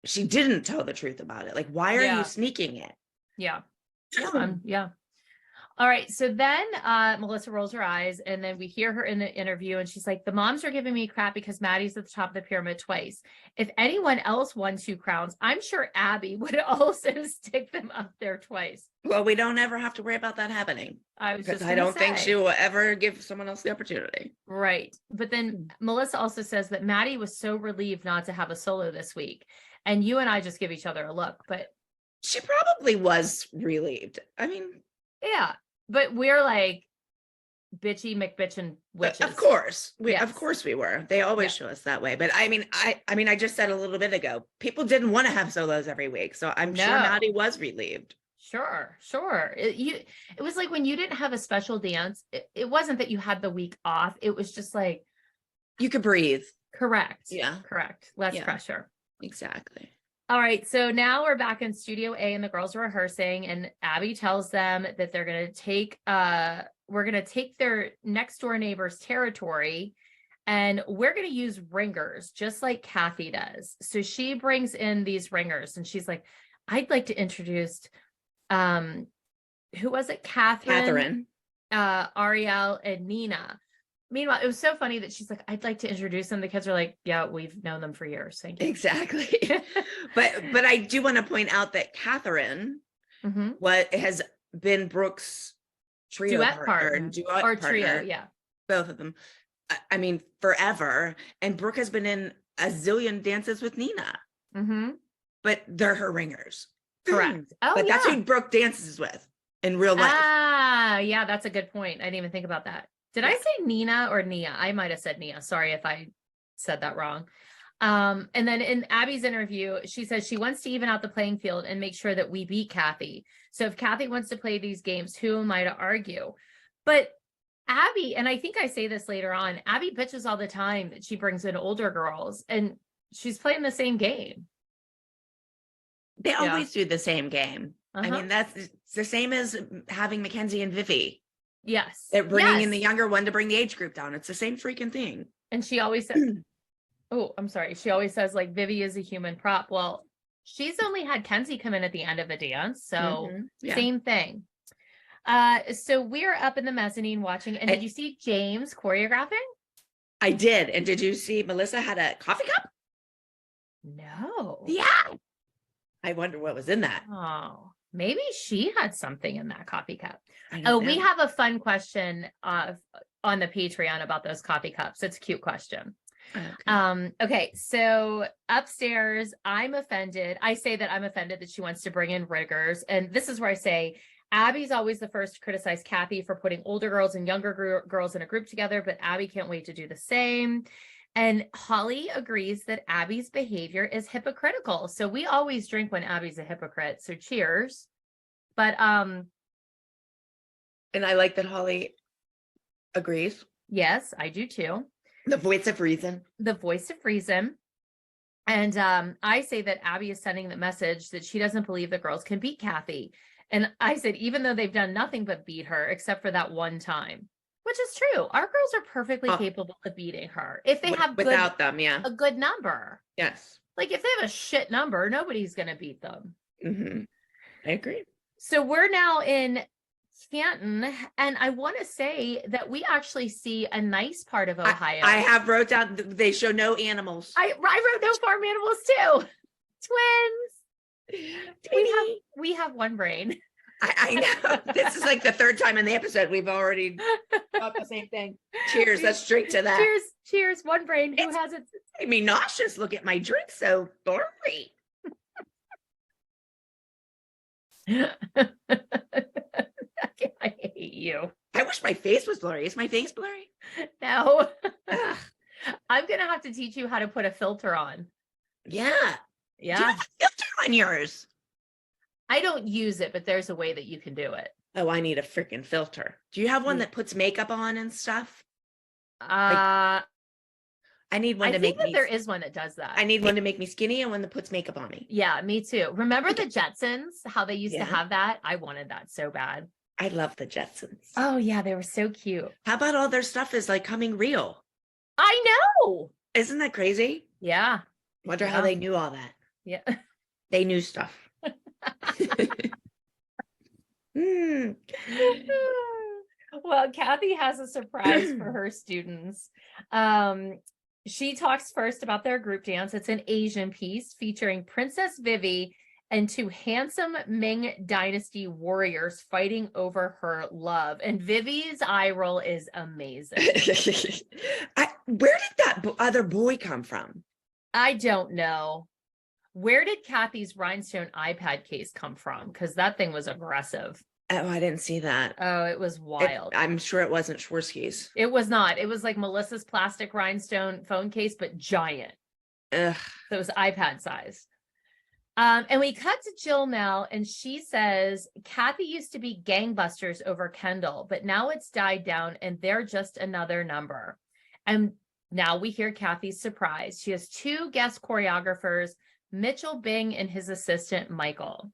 she didn't tell the truth about it. Why are you sneaking it? Yeah. Yeah. All right. So then Melissa rolls her eyes, and then we hear her in the interview, and she's like, the moms are giving me crap because Maddie's at the top of the pyramid twice. If anyone else won 2 crowns, I'm sure Abby would also stick them up there twice. Well, we don't ever have to worry about that happening. I don't think she will ever give someone else the opportunity. Right. But then Melissa also says that Maddie was so relieved not to have a solo this week. And you and I just give each other a look, but she probably was relieved. I mean, yeah. But we're bitchy McBitchin witches. Of course. Of course we were. They always show us that way. But I mean, I just said a little bit ago, people didn't want to have solos every week. So I'm sure Maddie was relieved. Sure. It was when you didn't have a special dance, it wasn't that you had the week off. It was just you could breathe. Correct. Yeah. Correct. Less pressure. Exactly. All right. So now we're back in Studio A and the girls are rehearsing, and Abby tells them that they're going to take, we're going to take their next door neighbor's territory, and we're going to use ringers just like Kathy does. So she brings in these ringers, and she's like, I'd like to introduce, who was it? Catherine, Ariel, and Nina. Meanwhile, it was so funny that she's like, I'd like to introduce them. The kids are like, yeah, we've known them for years. Thank you. Exactly. but I do want to point out that Catherine has been Brooke's duet partner. Trio. Yeah. Both of them. I mean, forever. And Brooke has been in a zillion dances with Nina. But they're her ringers. Correct. But that's who Brooke dances with in real life. Yeah, that's a good point. I didn't even think about that. Did I say Nina or Nia? I might have said Nia. Sorry if I said that wrong. And then in Abby's interview, she says she wants to even out the playing field and make sure that we beat Kathy. So if Kathy wants to play these games, who am I to argue? But Abby, and I think I say this later on, Abby bitches all the time that she brings in older girls, and she's playing the same game. They always do the same game. I mean, it's the same as having Mackenzie and Vivi. Yes. They're bringing in the younger one to bring the age group down. It's the same freaking thing. And she always says, oh, I'm sorry. She always says like Vivi is a human prop. Well, she's only had Kenzie come in at the end of the dance. So same thing. So we're up in the mezzanine watching. And did you see James choreographing? I did. And did you see Melissa had a coffee cup? No. Yeah. I wonder what was in that. Oh, maybe she had something in that coffee cup. Oh, we have a fun question on the Patreon about those coffee cups. It's a cute question. Okay. So upstairs, I'm offended. I say that I'm offended that she wants to bring in riggers. And this is where I say, Abby's always the first to criticize Kathy for putting older girls and younger girls in a group together, but Abby can't wait to do the same. And Holly agrees that Abby's behavior is hypocritical. So we always drink when Abby's a hypocrite. So cheers. But and I like that Holly agrees. Yes, I do too. The voice of reason. The voice of reason. And I say that Abby is sending the message that she doesn't believe the girls can beat Kathy. And I said, even though they've done nothing but beat her, except for that one time. Which is true. Our girls are perfectly capable of beating her if they have without them, a good number. Yes. Like if they have a shit number, nobody's going to beat them. I agree. So we're now in Canton, and I want to say that we actually see a nice part of Ohio. I have wrote down they show no animals. I wrote no farm animals too. Twins. We have one brain. I know. This is like the third time in the episode we've already thought the same thing. Cheers. Let's drink to that. Cheers. One brain. Who has it? Made me nauseous. Look at my drink. So blurry. I hate you. I wish my face was blurry. Is my face blurry? No. I'm going to have to teach you how to put a filter on. Yeah. Yeah. Do you have a filter on yours? I don't use it, but there's a way that you can do it. Oh, I need a freaking filter. Do you have one that puts makeup on and stuff? I need one to make me. There is one that does that. I need one to make me skinny and one that puts makeup on me. Yeah, me too. Remember the Jetsons? How they used to have that? I wanted that so bad. I love the Jetsons. Oh yeah, they were so cute. How about all their stuff is like coming real? I know. Isn't that crazy? Yeah. Wonder how they knew all that. Yeah. They knew stuff. Well, Kathy has a surprise for her students. She talks first about their group dance. It's an Asian piece featuring Princess Vivi and two handsome Ming Dynasty warriors fighting over her love. And Vivi's eye roll is amazing. Where did that other boy come from? I don't know. Where did Kathy's rhinestone iPad case come from? Because that thing was aggressive. Oh, I didn't see that. Oh, it was wild. I'm sure it wasn't Swarovski's. It was not. It was like Melissa's plastic rhinestone phone case, but giant. Ugh. So it was iPad size. And we cut to Jill now, and she says, Kathy used to be gangbusters over Kendall, but now it's died down and they're just another number. And now we hear Kathy's surprise. She has two guest choreographers, Mitchell Bing and his assistant, Michael.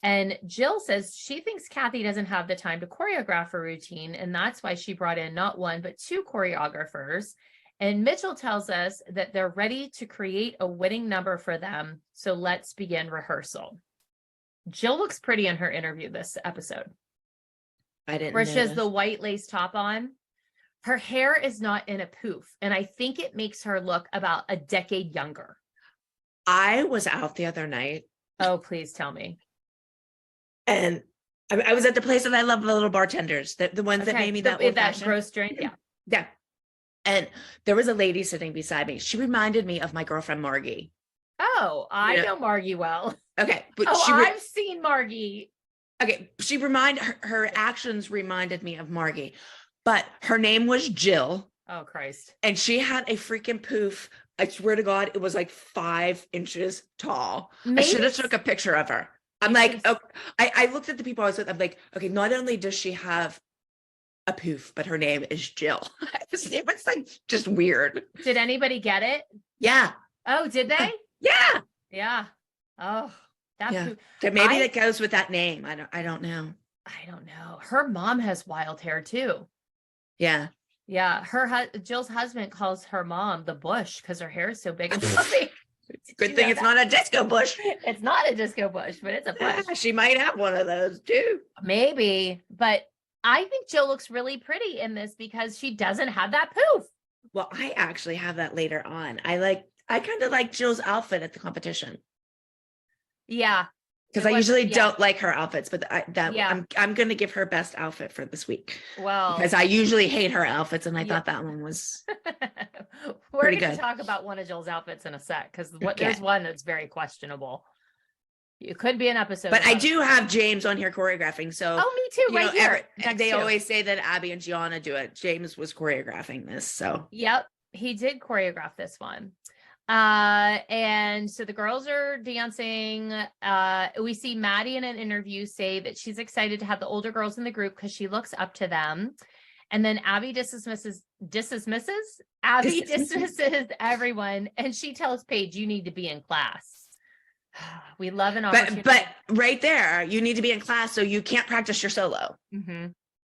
And Jill says she thinks Kathy doesn't have the time to choreograph a routine, and that's why she brought in not one, but two choreographers. And Mitchell tells us that they're ready to create a winning number for them. So let's begin rehearsal. Jill looks pretty in her interview this episode. I didn't Where she has the white lace top on. Her hair is not in a poof, and I think it makes her look about a decade younger. I was out the other night. Oh, please tell me. And I was at the place that I love, the little bartenders, the ones that made me that gross drink. Yeah. Yeah. And there was a lady sitting beside me. She reminded me of my girlfriend, Margie. Oh, I know Margie well. Okay. But I've seen Margie. Okay. Her actions reminded me of Margie, but her name was Jill. Oh, Christ. And she had a freaking poof. I swear to God, it was like 5 inches tall. I should have took a picture of her. I'm like, oh, I looked at the people I was with. I'm like, okay, not only does she have a poof, but her name is Jill. It was like just weird. Did anybody get it? Yeah. Oh, did they? Yeah. Yeah. Oh, Maybe that goes with that name. I don't know. I don't know. Her mom has wild hair too. Yeah. Yeah. Jill's husband calls her mom the bush because her hair is so big and fluffy. Good thing it's not a disco bush. It's not a disco bush, but it's a bush. Yeah, she might have one of those too. Maybe, but I think Jill looks really pretty in this because she doesn't have that poof. Well, I actually have that later on. I kind of like Jill's outfit at the competition. Yeah. Because I usually don't like her outfits, but I'm going to give her best outfit for this week. Well, because I usually hate her outfits, and I thought that one was We're going to talk about one of Jill's outfits in a sec, because there's one that's very questionable. It could be an episode. But I do have James on here choreographing. So me too, right here. They always say that Abby and Gianna do it. James was choreographing this. So yep, he did choreograph this one. And so the girls are dancing. We see Maddie in an interview say that she's excited to have the older girls in the group because she looks up to them. And then Abby dismisses everyone. And she tells Paige, you need to be in class. We love an opportunity. But right there, you need to be in class, so you can't practice your solo. Mm-hmm.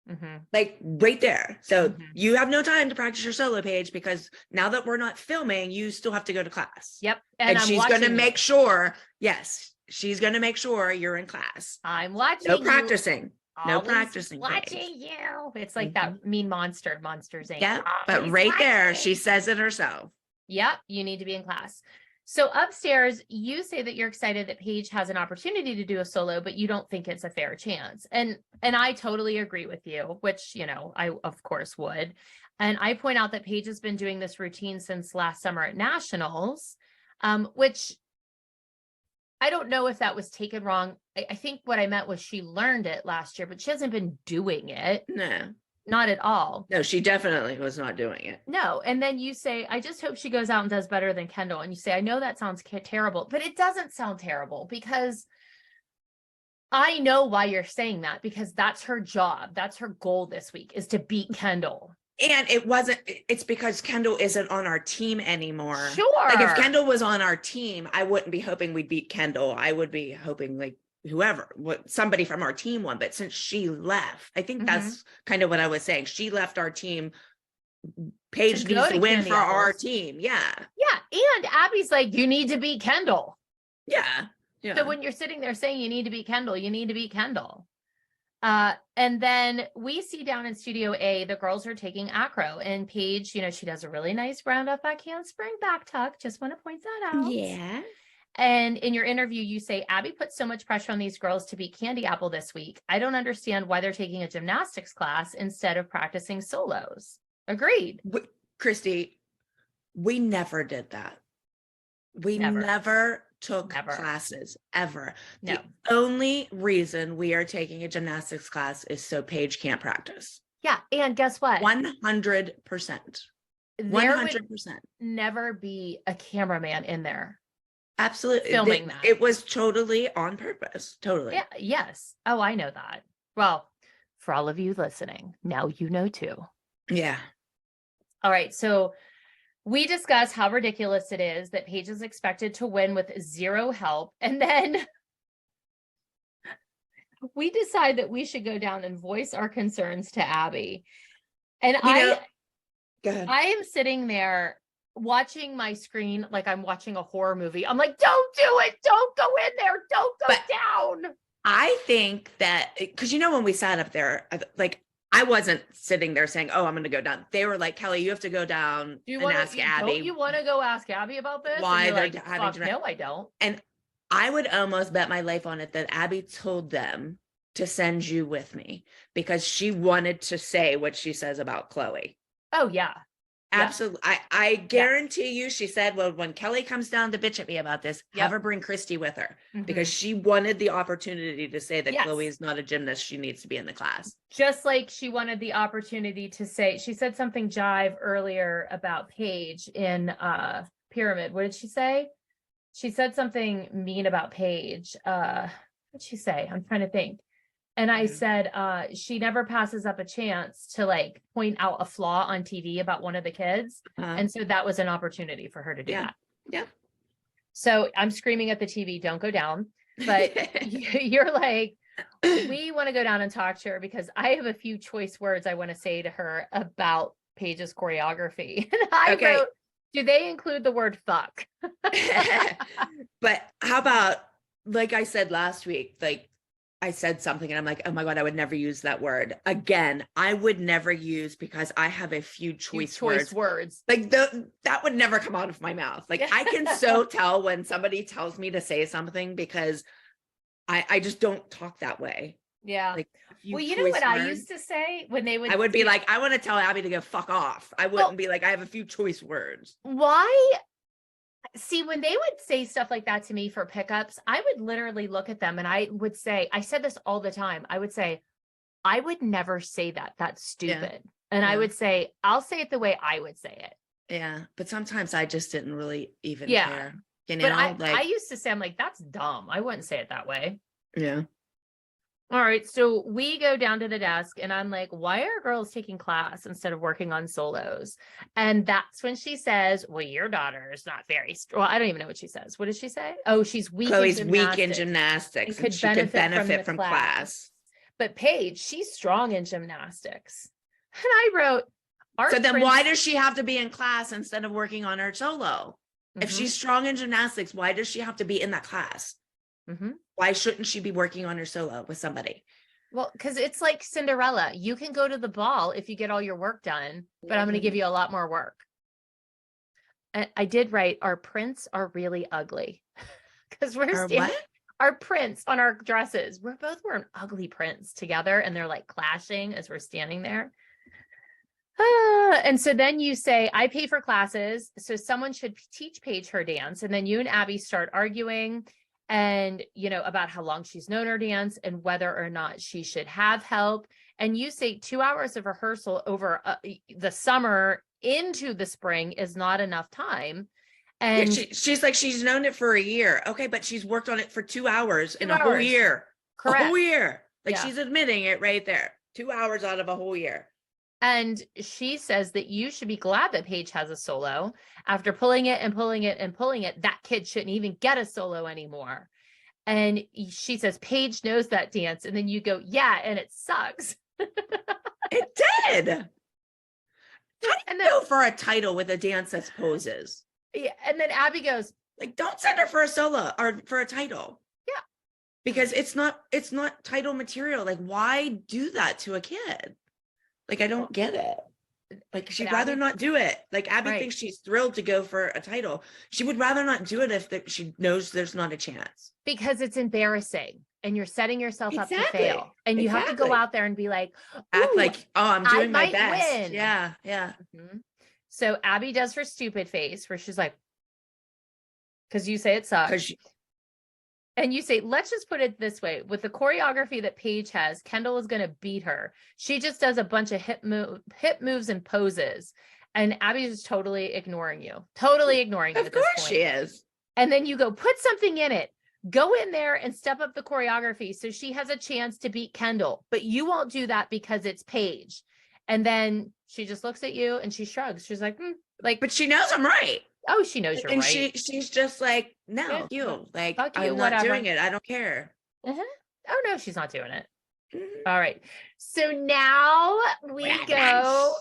Mm-hmm. Like right there. So you have no time to practice your solo, Paige, because now that we're not filming, you still have to go to class. Yep. And she's going to make sure, she's going to make sure you're in class. I'm watching. No practicing. No practicing. Watching Paige. You. It's like that mean Monsters Inc. Yeah. But right there, she says it herself. Yep. You need to be in class. So upstairs, you say that you're excited that Paige has an opportunity to do a solo, but you don't think it's a fair chance. And I totally agree with you, which, I of course would. And I point out that Paige has been doing this routine since last summer at Nationals, which I don't know if that was taken wrong. I think what I meant was she learned it last year, but she hasn't been doing it. No. Not at all. No, she definitely was not doing it. No. And then you say, I just hope she goes out and does better than Kendall. And you say, I know that sounds terrible, but it doesn't sound terrible because I know why you're saying that, because that's her job. That's her goal this week, is to beat Kendall. And it's because Kendall isn't on our team anymore. Sure. Like if Kendall was on our team, I wouldn't be hoping we'd beat Kendall. I would be hoping somebody from our team won. But since she left, I think that's kind of what I was saying. She left our team. Paige needs to win for our team. Yeah. Yeah. And Abby's like, you need to beat Kendall. Yeah. Yeah. So when you're sitting there saying you need to beat Kendall, you need to beat Kendall. And then we see down in Studio A, the girls are taking acro, and Paige, she does a really nice round up backhand spring back tuck. Just want to point that out. Yeah. And in your interview, you say, Abby put so much pressure on these girls to beat Candy Apple this week. I don't understand why they're taking a gymnastics class instead of practicing solos. Agreed. Christi, we never did that. We never took classes, ever. No. The only reason we are taking a gymnastics class is so Paige can't practice. Yeah. And guess what? 100%. 100%. Never be a cameraman in there. Absolutely. Filming that. It was totally on purpose. Totally. Yeah. Yes. Oh, I know that. Well, for all of you listening, now you know too. Yeah. All right. So we discuss how ridiculous it is that Paige is expected to win with zero help. And then we decide that we should go down and voice our concerns to Abby. And I am sitting there watching my screen like I'm watching a horror movie. I'm like, don't do it. Don't go in there. Don't go down. I think that, because when we sat up there, like, I wasn't sitting there saying, oh, I'm going to go down. They were like, Kelly, you have to go down ask Abby. Don't you want to go ask Abby about this? Why they're having no, I don't. And I would almost bet my life on it that Abby told them to send you with me because she wanted to say what she says about Chloe. Oh, yeah. Absolutely. I guarantee you, she said, well, when Kelly comes down to bitch at me about this, have her bring Christi with her because she wanted the opportunity to say that Chloe is not a gymnast. She needs to be in the class. Just like she wanted the opportunity to say, she said something jive earlier about Paige in Pyramid. What did she say? She said something mean about Paige. What did she say? I'm trying to think. And I said, she never passes up a chance to like point out a flaw on TV about one of the kids. And so that was an opportunity for her to do that. Yeah. So I'm screaming at the TV, don't go down. But you're like, we want to go down and talk to her because I have a few choice words I want to say to her about Paige's choreography. And I wrote, do they include the word fuck? But how about, like I said last week, like I said something and I'm like, oh my God, I would never use that word again. I would never use, because I have a few choice words. Like that would never come out of my mouth. Like I can so tell when somebody tells me to say something, because I just don't talk that way. Yeah. Like, well, you know what words, I used to say when they would, I would be like, I want to tell Abby to go fuck off. I wouldn't be like, I have a few choice words. Why? See, when they would say stuff like that to me for pickups, I would literally look at them and I would say, I said this all the time. I would say, I would never say that. That's stupid. Yeah. And I would say, I'll say it the way I would say it. Yeah. But sometimes I just didn't really even care. You know, but I used to say, I'm like, that's dumb. I wouldn't say it that way. Yeah. All right. So we go down to the desk and I'm like, why are girls taking class instead of working on solos? And that's when she says, well, your daughter is not very strong. Well, I don't even know what she says. What does she say? Oh, she's weak. Chloe's weak in gymnastics and she could benefit from class. But Paige, she's strong in gymnastics. And I wrote, so then why does she have to be in class instead of working on her solo? If she's strong in gymnastics, why does she have to be in that class? Why shouldn't she be working on her solo with somebody? Well, because it's like Cinderella. You can go to the ball if you get all your work done, but I'm going to give you a lot more work. And I did write, our prints are really ugly. Because our prints on our dresses, we're both wearing ugly prints together and they're like clashing as we're standing there. And so then you say, I pay for classes, so someone should teach Paige her dance. And then you and Abby start arguing and, you know, about how long she's known her dance and whether or not she should have help. And you say 2 hours of rehearsal over the summer into the spring is not enough time. And she's like, she's known it for a year. Okay, but she's worked on it for 2 hours in a whole year. Correct. A whole year. Like she's admitting it right there. 2 hours out of a whole year. And she says that you should be glad that Paige has a solo. After pulling it and pulling it and pulling it, that kid shouldn't even get a solo anymore. And she says, Paige knows that dance. And then you go, yeah, and it sucks. It did. And then go for a title with a dance that's poses. Yeah. And then Abby goes, like, don't send her for a solo or for a title. Yeah. Because it's not title material. Like, why do that to a kid? Like, I don't get it. Like, she'd rather not do it. Like, Abby thinks she's thrilled to go for a title. She would rather not do it if she knows there's not a chance. Because it's embarrassing and you're setting yourself up to fail. And you have to go out there and be like, act like, oh, I'm doing my best. Win. Yeah. So Abby does her stupid face where she's like, because you say it sucks. And you say, let's just put it this way. With the choreography that Paige has, Kendall is going to beat her. She just does a bunch of hip moves and poses. And Abby's just totally ignoring you. Totally ignoring you at this point. Of course she is. And then you go, put something in it. Go in there and step up the choreography so she has a chance to beat Kendall. But you won't do that because it's Paige. And then she just looks at you and she shrugs. She's like, but she knows I'm right. Oh, she knows you're and right. And she's just like, no, like, I'm not doing it. I don't care. Oh, no, she's not doing it. All right. So now we go.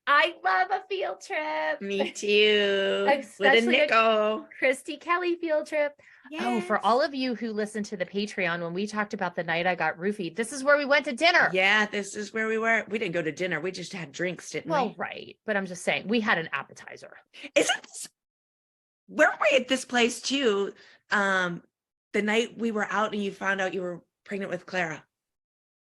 I love a field trip. Me too. Especially with a nickel. Christi Kelly field trip. Yes. Oh, for all of you who listen to the Patreon, when we talked about the night I got roofied, this is where we went to dinner. Yeah, this is where we were. We didn't go to dinner. We just had drinks, didn't we? Well, right. But I'm just saying, we had an appetizer. Where were we at this place too? The night we were out and you found out you were pregnant with Clara.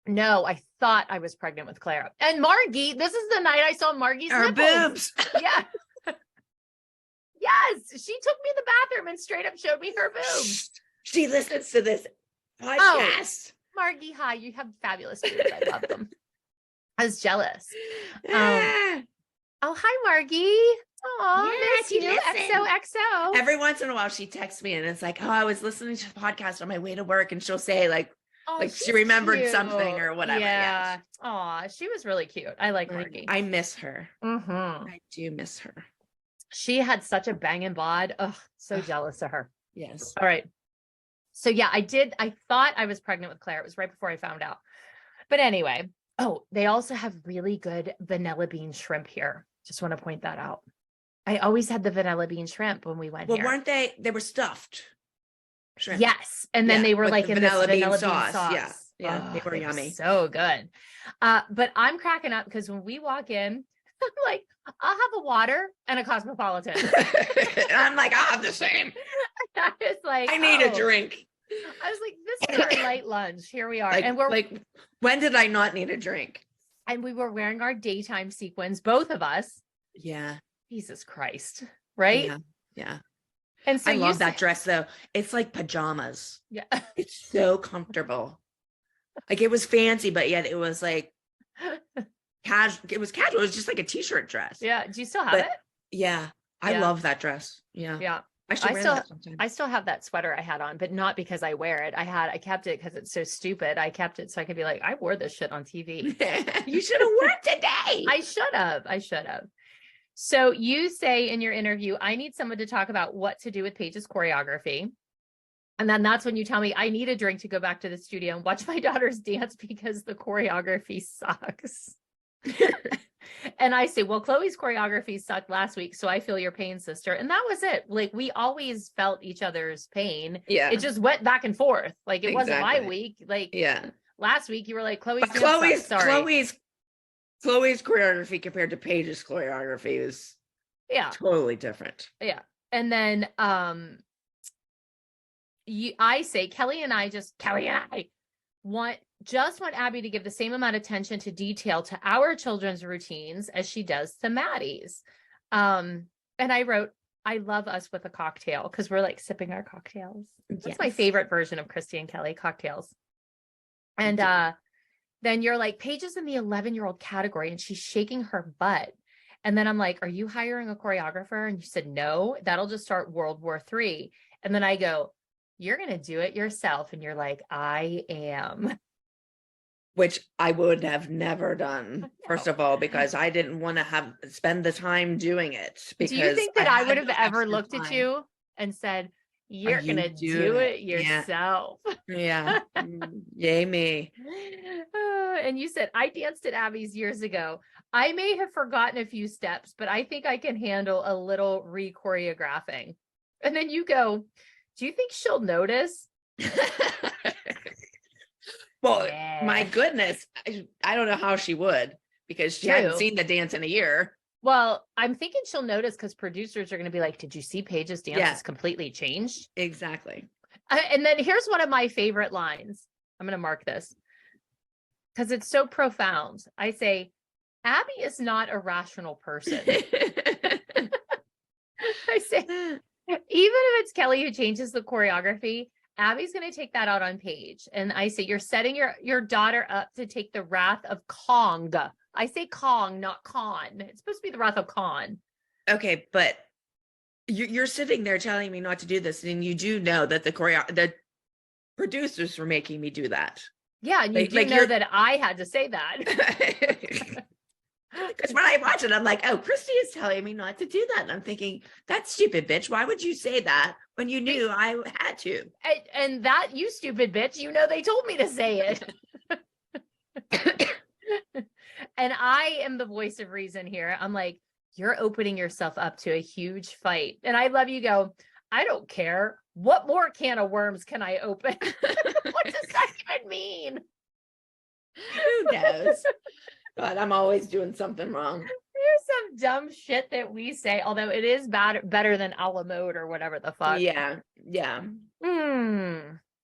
No, I thought I was pregnant with Clara. And Margie, this is the night I saw Margie's nipples. Boobs. Yeah. Yes. She took me in the bathroom and straight up showed me her boobs. She listens to this podcast. Oh, Margie, hi. You have fabulous boobs. I love them. I was jealous. Oh, hi, Margie. Oh, miss you. XOXO. Every once in a while she texts me and it's like, oh, I was listening to the podcast on my way to work, and she'll say like she remembered something or whatever. Yeah. Aw, she was really cute. I like Margie. I miss her. I do miss her. She had such a banging bod. Oh, so jealous of her. Yes. All right. So yeah, I thought I was pregnant with Claire. It was right before I found out. But anyway, they also have really good vanilla bean shrimp here. Just want to point that out. I always had the vanilla bean shrimp when we went here. Well, weren't they were stuffed shrimp. Yes. And then they were like in this vanilla bean sauce. Yeah. Yeah. They were yummy. So good. But I'm cracking up because when we walk in, I'm like, I'll have a water and a Cosmopolitan. And I'm like, I'll have the same. I was like, I need a drink. I was like, this is our light lunch. Here we are. Like, and we're like, when did I not need a drink? And we were wearing our daytime sequins, both of us. Yeah. Jesus Christ. Right? Yeah. Yeah. And so I love that dress though. It's like pajamas. Yeah. It's so comfortable. Like it was fancy, but yet it was like casual. It was casual. It was just like a t-shirt dress. Yeah. Do you still have it? Yeah. I love that dress. Yeah. Yeah. I still have that sweater I had on, but not because I wear it. I kept it because it's so stupid. I kept it so I could be like, I wore this shit on TV. You should have worn it today. I should have. So you say in your interview, I need someone to talk about what to do with Paige's choreography. And then that's when you tell me I need a drink to go back to the studio and watch my daughters dance because the choreography sucks. And I say, well, Chloe's choreography sucked last week, so I feel your pain, sister. And that was it. Like, we always felt each other's pain. Yeah. It just went back and forth. Like, it wasn't my week. Like, last week you were like, Chloe's choreography compared to Paige's choreography is totally different. Yeah. And then I say Kelly and I want Abby to give the same amount of attention to detail to our children's routines as she does to Maddie's. And I wrote, I love us with a cocktail because we're like sipping our cocktails. That's my favorite version of Christi and Kelly, cocktails. And then you're like, Paige is in the 11-year-old category and she's shaking her butt. And then I'm like, are you hiring a choreographer? And you said, no, that'll just start World War III. And then I go, you're going to do it yourself. And you're like, I am. Which I would have never done, first of all, because I didn't want to spend the time doing it. Because do you think that I would have ever looked at you and said, you're going to do it yourself? Yeah. Yay me. And you said, I danced at Abby's years ago. I may have forgotten a few steps, but I think I can handle a little re-choreographing. And then you go, do you think she'll notice? Well, my goodness, I don't know how she would, because she hadn't seen the dance in a year. Well, I'm thinking she'll notice because producers are going to be like, did you see Paige's dance has completely changed? Exactly. And then here's one of my favorite lines. I'm going to mark this because it's so profound. I say, Abby is not a rational person. I say, even if it's Kelly who changes the choreography, Abby's going to take that out on Paige. And I say, you're setting your daughter up to take the wrath of Kong. I say Kong, not Khan. It's supposed to be the wrath of Khan. Okay, but you're sitting there telling me not to do this. And you do know that the producers were making me do that. Yeah, and you know that I had to say that. Because when I watch it, I'm like, oh, Christi is telling me not to do that. And I'm thinking, that's stupid, bitch. Why would you say that when you knew I had to? And that, you stupid bitch, you know they told me to say it. And I am the voice of reason here. I'm like, you're opening yourself up to a huge fight. And I love you go, I don't care. What more can of worms can I open? What does that even mean? Who knows? God, I'm always doing something wrong. There's some dumb shit that we say, although it is better than a la mode or whatever the fuck. Yeah.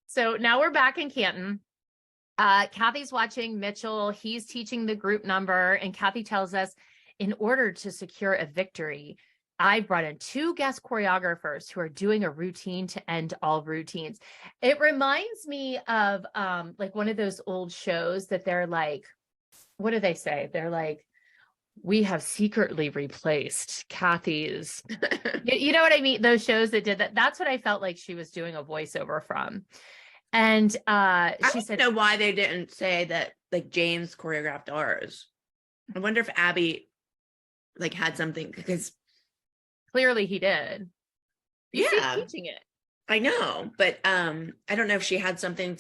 So now we're back in Canton. Kathy's watching Mitchell. He's teaching the group number. And Kathy tells us, in order to secure a victory, I brought in 2 guest choreographers who are doing a routine to end all routines. It reminds me of like one of those old shows that they're like, what do they say? They're like, we have secretly replaced Kathy's. You know what I mean? Those shows that did that. That's what I felt like she was doing a voiceover from. And she said, I don't know why they didn't say that like James choreographed ours. I wonder if Abby like had something, because clearly he did. You see him teaching it. I know, but I don't know if she had something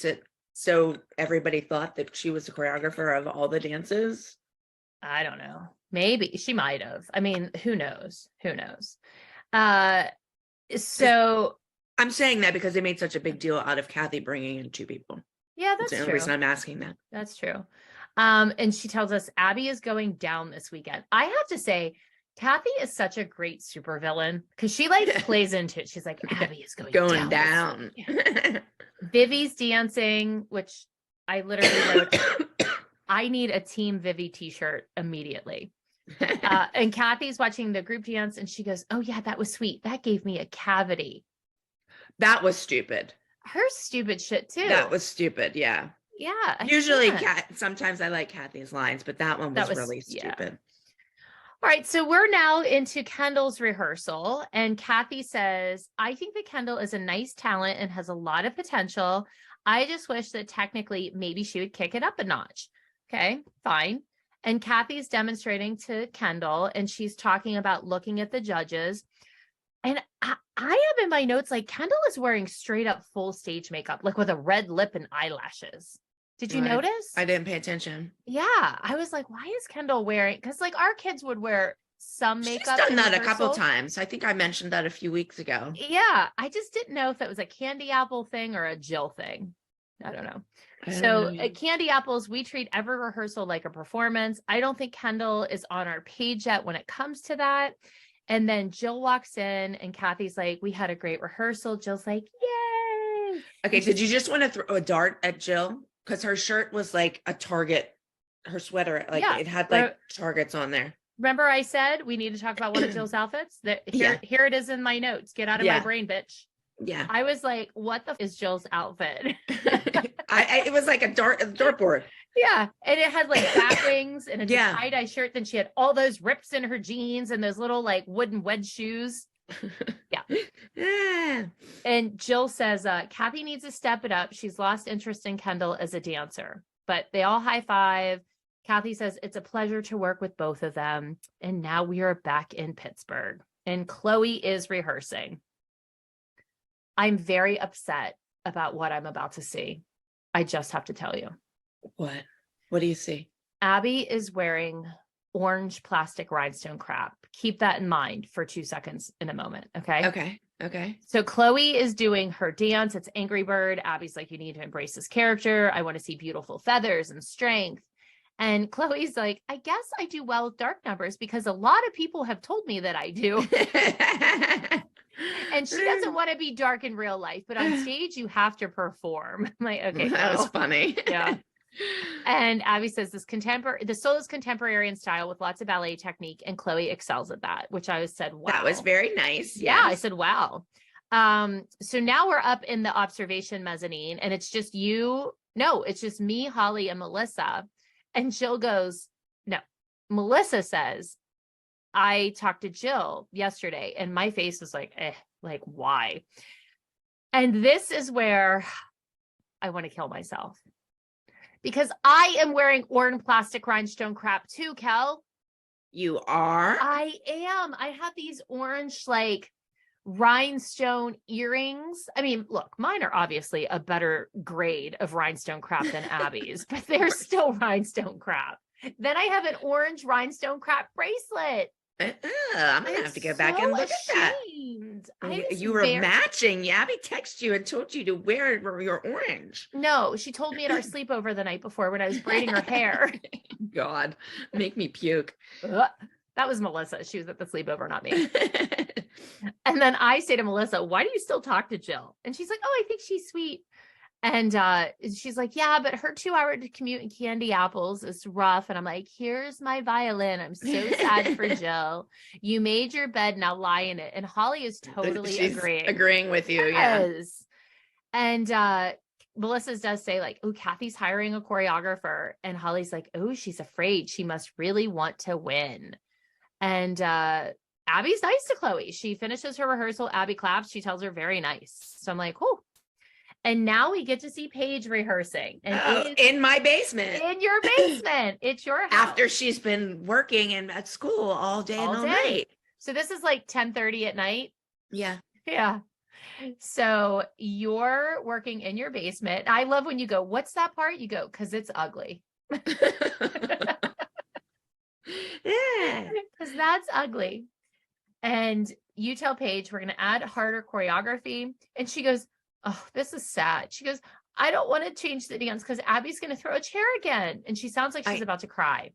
so everybody thought that she was the choreographer of all the dances. I don't know. Maybe she might have. I mean, who knows? So I'm saying that because they made such a big deal out of Kathy bringing in 2 people. Yeah, that's the only true. reason I'm asking that. That's true. And she tells us Abby is going down this weekend. I have to say, Kathy is such a great supervillain because she like plays into it. She's like, Abby is going down. Vivi's dancing, which I literally wrote, I need a Team Vivi t-shirt immediately. And Kathy's watching the group dance and she goes, oh yeah, that was sweet. That gave me a cavity. That was stupid. Her stupid shit too. That was stupid. Yeah. Yeah. Usually sometimes I like Kathy's lines, but that one was really stupid. Yeah. All right, so we're now into Kendall's rehearsal, and Kathy says, I think that Kendall is a nice talent and has a lot of potential. I just wish that technically maybe she would kick it up a notch. Okay, fine. And Kathy's demonstrating to Kendall, and she's talking about looking at the judges. And I have in my notes, like, Kendall is wearing straight up full stage makeup, like with a red lip and eyelashes. Did you notice? I didn't pay attention. Yeah. I was like, why is Kendall wearing? Because like our kids would wear some makeup. She's done that a couple times. I think I mentioned that a few weeks ago. Yeah. I just didn't know if it was a candy apple thing or a Jill thing. I don't know. So at Candy Apples, we treat every rehearsal like a performance. I don't think Kendall is on our page yet when it comes to that. And then Jill walks in and Kathy's like, we had a great rehearsal. Jill's like, yay. Okay. Did you just want to throw a dart at Jill? Because her shirt was like a Target, her sweater, like it had like targets on there. Remember I said we need to talk about one of Jill's outfits? Here it is in my notes. Get out of my brain, bitch. Yeah. I was like, what the f is Jill's outfit? It was like a dartboard. Yeah. And it had like bat wings and a tie-dye shirt. Then she had all those rips in her jeans and those little like wooden wedge shoes. Yeah. And Jill says, Kathy needs to step it up. She's lost interest in Kendall as a dancer, but they all high five. Kathy says, it's a pleasure to work with both of them. And now we are back in Pittsburgh and Chloe is rehearsing. I'm very upset about what I'm about to see. I just have to tell you. What do you see? Abby is wearing orange plastic rhinestone crap. Keep that in mind for 2 seconds in a moment. Okay. So Chloe is doing her dance. It's Angry Bird. Abby's like, you need to embrace this character. I want to see beautiful feathers and strength. And Chloe's like, I guess I do well with dark numbers because a lot of people have told me that I do. And she doesn't want to be dark in real life, but on stage you have to perform. I'm like, okay, that was funny. Yeah. And Abby says the solo is contemporary in style with lots of ballet technique, and Chloe excels at that, which I said, wow. That was very nice. Yeah, I said, wow. So now we're up in the observation mezzanine, and it's just it's just me, Holly, and Melissa. And Jill goes, no. Melissa says, I talked to Jill yesterday, and my face was like, like, why? And this is where I want to kill myself. Because I am wearing orange plastic rhinestone crap too, Kel. You are? I am. I have these orange, like, rhinestone earrings. I mean, look, mine are obviously a better grade of rhinestone crap than Abby's, but they're still rhinestone crap. Then I have an orange rhinestone crap bracelet. I'm gonna have to go back and look at that. You were matching. Abby texted you and told you to wear your orange. No, she told me at our sleepover the night before when I was braiding her hair. God, make me puke. That was Melissa. She was at the sleepover, not me. And then I say to Melissa, why do you still talk to Jill? And she's like, oh, I think she's sweet. And she's like, yeah, but her 2-hour commute in Candy Apples is rough. And I'm like, here's my violin. I'm so sad for Jill. You made your bed, now lie in it. And Holly is totally agreeing with you. Yes. Yeah. And Melissa does say like, oh, Kathy's hiring a choreographer. And Holly's like, oh, she's afraid. She must really want to win. And Abby's nice to Chloe. She finishes her rehearsal. Abby claps. She tells her very nice. So I'm like, oh. And now we get to see Paige rehearsing. And in my basement. In your basement. It's your house. After she's been working and at school all day and all night. So this is like 10:30 at night. Yeah. Yeah. So you're working in your basement. I love when you go, what's that part? You go, because it's ugly. Yeah. Because that's ugly. And you tell Paige, we're going to add harder choreography. And she goes, oh, this is sad. She goes, I don't want to change the dance because Abby's going to throw a chair again. And she sounds like she's about to cry.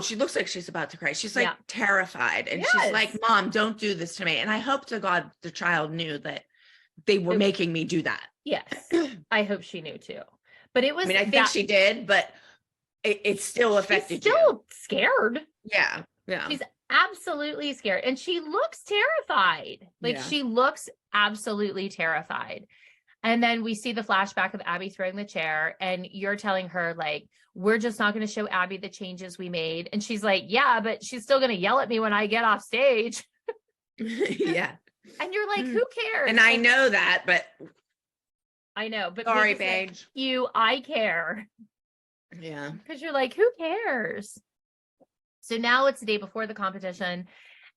She looks like she's about to cry. She's like terrified. And she's like, Mom, don't do this to me. And I hope to God the child knew that they were making me do that. Yes. I hope she knew too. But it was, I mean, I think she did, but it still affected you. She's still scared. Yeah. Yeah. She's absolutely scared. And she looks terrified. Like she looks absolutely terrified. And then we see the flashback of Abby throwing the chair, and you're telling her, like, we're just not going to show Abby the changes we made. And she's like, yeah, but she's still going to yell at me when I get off stage. Yeah. And you're like, who cares? And I know that, but I know, but sorry, Paige. Like, I care. Yeah. Because you're like, who cares? So now it's the day before the competition,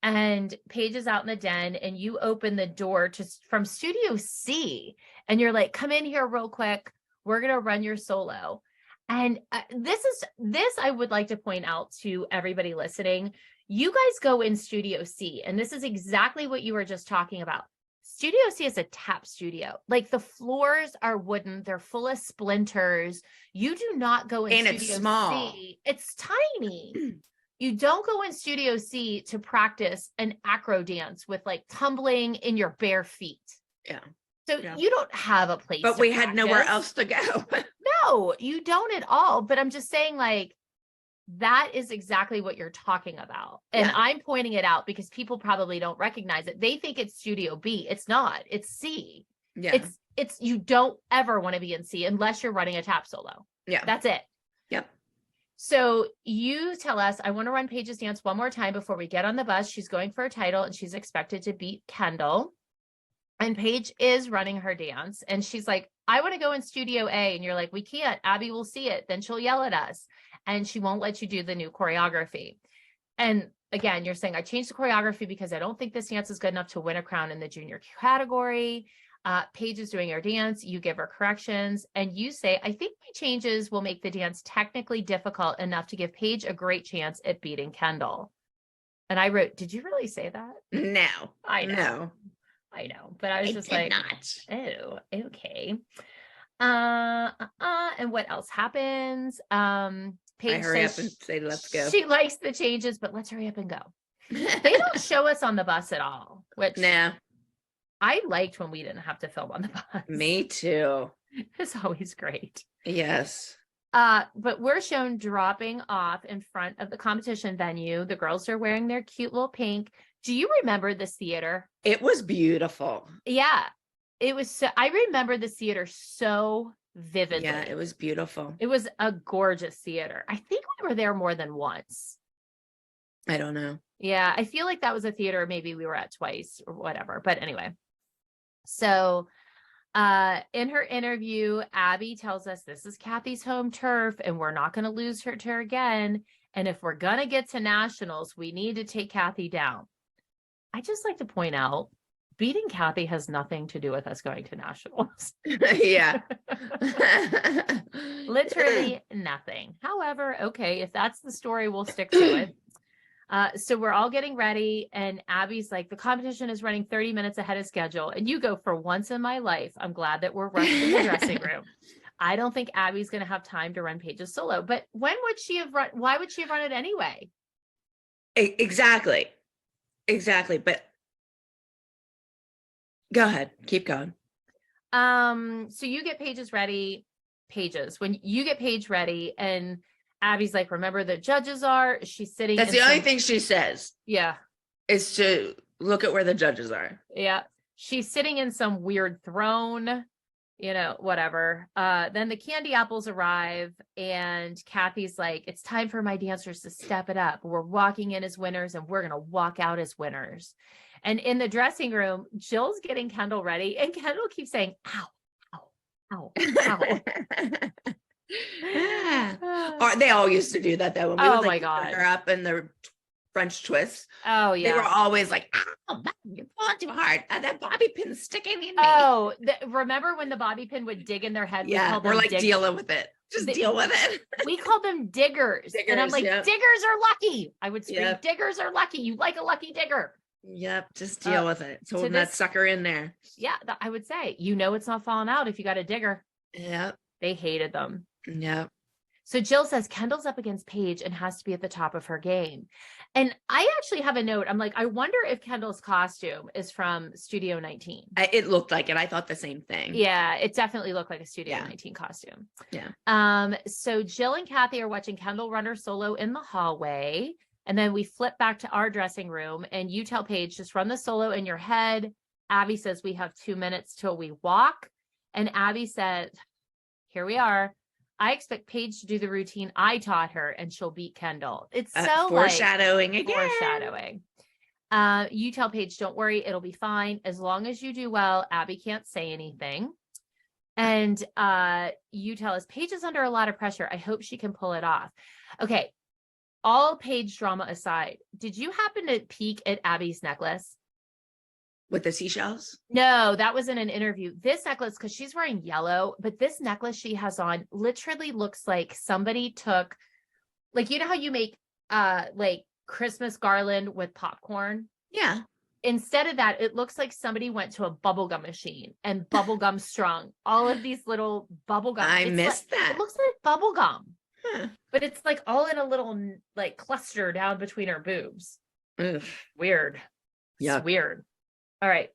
and Paige is out in the den, and you open the door from Studio C, and you're like, come in here real quick. We're going to run your solo. And this I would like to point out to everybody listening. You guys go in Studio C, and this is exactly what you were just talking about. Studio C is a tap studio. Like, the floors are wooden. They're full of splinters. You do not go in Studio it's small. C. It's tiny. You don't go in Studio C to practice an acro dance with like tumbling in your bare feet. Yeah. So you don't have a place. But we had nowhere else to go. No, you don't at all. But I'm just saying, like, that is exactly what you're talking about. And I'm pointing it out because people probably don't recognize it. They think it's Studio B. It's not. It's C. Yeah. It's you don't ever want to be in C unless you're running a tap solo. Yeah. That's it. Yep. So you tell us, I want to run Paige's dance one more time before we get on the bus. She's going for a title, and she's expected to beat Kendall. And Paige is running her dance, and she's like, I want to go in Studio A. And you're like, we can't. Abby will see it. Then she'll yell at us, and she won't let you do the new choreography. And again, you're saying, I changed the choreography because I don't think this dance is good enough to win a crown in the junior category. Paige is doing her dance. You give her corrections, and you say, I think my changes will make the dance technically difficult enough to give Paige a great chance at beating Kendall. And I wrote, did you really say that? No, I know. No. I know, but I was just like, not. Oh, okay. And what else happens? Paige hurry up and say, let's go. She likes the changes, but let's hurry up and go. They don't show us on the bus at all, which I liked when we didn't have to film on the bus. Me too. It's always great. Yes. But we're shown dropping off in front of the competition venue. The girls are wearing their cute little pink. Do you remember this theater? It was beautiful. Yeah. It was so, I remember the theater so vividly. Yeah, it was beautiful. It was a gorgeous theater. I think we were there more than once. I don't know. Yeah, I feel like that was a theater maybe we were at twice or whatever. But anyway. So in her interview, Abby tells us this is Kathy's home turf and we're not going to lose her to her again. And if we're going to get to nationals, we need to take Kathy down. I just like to point out, beating Kathy has nothing to do with us going to nationals. Yeah. Literally nothing. However, okay, if that's the story, we'll stick to it. So we're all getting ready, and Abby's like, the competition is running 30 minutes ahead of schedule. And you go, for once in my life, I'm glad that we're rushing in the dressing room. I don't think Abby's going to have time to run Paige's solo. But when would she have run? Why would she have run it anyway? Exactly. But go ahead. Keep going. So you get when you get Paige ready, and Abby's like, remember the judges are, she's sitting. That's the only thing she says. Yeah. Is to look at where the judges are. Yeah. She's sitting in some weird throne, whatever. Then the candy apples arrive, and Kathy's like, it's time for my dancers to step it up. We're walking in as winners, and we're going to walk out as winners. And in the dressing room, Jill's getting Kendall ready, and Kendall keeps saying, ow, ow, ow, ow. Or they all used to do that though. When we would, my God, her up in the French twists. Oh yeah, they were always like, "Ow, your pulling too hard. That bobby pin's sticking in me. Oh, remember when the bobby pin would dig in their head? Yeah, we're like dealing with it. Just deal with it. We call them diggers. And I'm like, diggers are lucky. I would scream, diggers are lucky. You like a lucky digger. Yep, just deal with it. It's holding that sucker in there. Yeah, I would say, it's not falling out if you got a digger. Yep. They hated them. Yep. So Jill says Kendall's up against Paige and has to be at the top of her game. And I actually have a note. I'm like, I wonder if Kendall's costume is from Studio 19. It looked like it. I thought the same thing. Yeah, it definitely looked like a Studio 19 costume. Yeah. So Jill and Kathy are watching Kendall run her solo in the hallway. And then we flip back to our dressing room and you tell Paige, just run the solo in your head. Abby says we have 2 minutes till we walk. And Abby said, here we are. I expect Paige to do the routine I taught her and she'll beat Kendall. It's so foreshadowing again. Foreshadowing. You tell Paige, don't worry, it'll be fine. As long as you do well, Abby can't say anything. And you tell us Paige is under a lot of pressure. I hope she can pull it off. Okay. All Paige drama aside, did you happen to peek at Abby's necklace? With the seashells? No, that was in an interview. This necklace, because she's wearing yellow, but this necklace she has on literally looks like somebody took, like, you know how you make like Christmas garland with popcorn? Yeah. Instead of that, it looks like somebody went to a bubblegum machine and bubblegum strung all of these little bubblegum. I missed that. It looks like bubblegum. Huh. But it's like all in a little like cluster down between her boobs. Ugh. Weird. Yeah. It's weird. All right.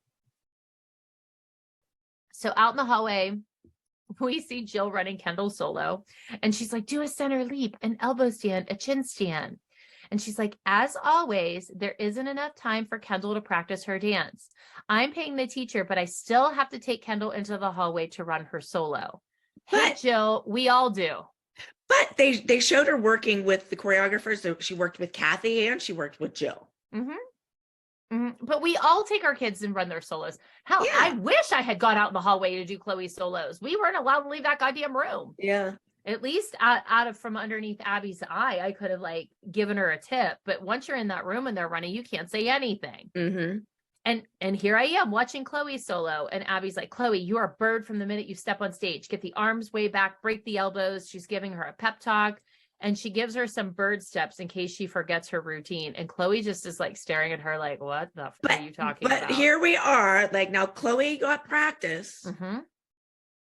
So out in the hallway, we see Jill running Kendall solo. And she's like, do a center leap, an elbow stand, a chin stand. And she's like, as always, there isn't enough time for Kendall to practice her dance. I'm paying the teacher, but I still have to take Kendall into the hallway to run her solo. Hey, Jill, we all do. But they showed her working with the choreographers. So she worked with Kathy and she worked with Jill. Mm-hmm. Mm-hmm. But we all take our kids and run their solos. Hell, I wish I had gone out in the hallway to do Chloe's solos. We weren't allowed to leave that goddamn room. Yeah. At least out of from underneath Abby's eye, I could have like given her a tip. But once you're in that room and they're running, you can't say anything. Mm-hmm. And here I am watching Chloe's solo. And Abby's like, Chloe, you are a bird from the minute you step on stage. Get the arms way back, break the elbows. She's giving her a pep talk. And she gives her some bird steps in case she forgets her routine. And Chloe just is like staring at her like, what the fuck are you talking about? But here we are. Like now Chloe got practice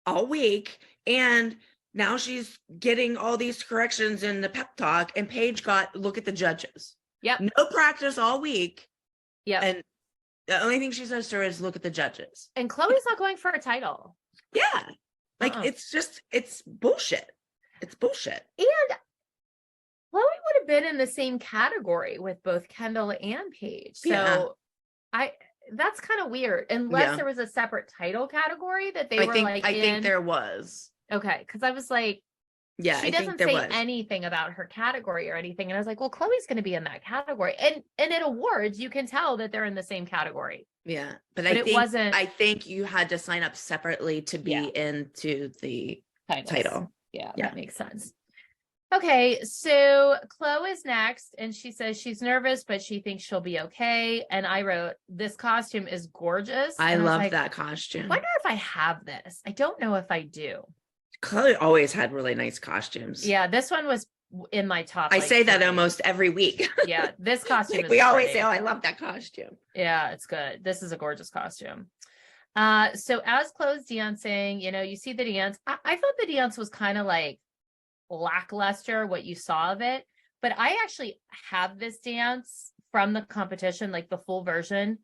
all week. And now she's getting all these corrections in the pep talk. And Paige got, look at the judges. Yep. No practice all week. Yeah. And the only thing she says to her is look at the judges. And Chloe's not going for a title. Yeah. Like it's bullshit. It's bullshit. And Chloe would have been in the same category with both Kendall and Paige. So that's kind of weird. Unless there was a separate title category that they were like I think there was. Okay. Because I was like, she doesn't say anything about her category or anything. And I was like, well, Chloe's going to be in that category. And in awards, you can tell that they're in the same category. Yeah. But I think you had to sign up separately to be into the title. Yeah, that makes sense. Okay, so Chloe is next, and she says she's nervous, but she thinks she'll be okay. And I wrote, this costume is gorgeous. I love that costume. I wonder if I have this. I don't know if I do. Chloe always had really nice costumes. Yeah, this one was in my top. I say that almost every week. Yeah, this costume like is we always say, oh, I love that costume. Yeah, it's good. This is a gorgeous costume. So as Chloe's dancing, you see the dance. I thought the dance was kind of like lackluster, what you saw of it, but I actually have this dance from the competition, like the full version.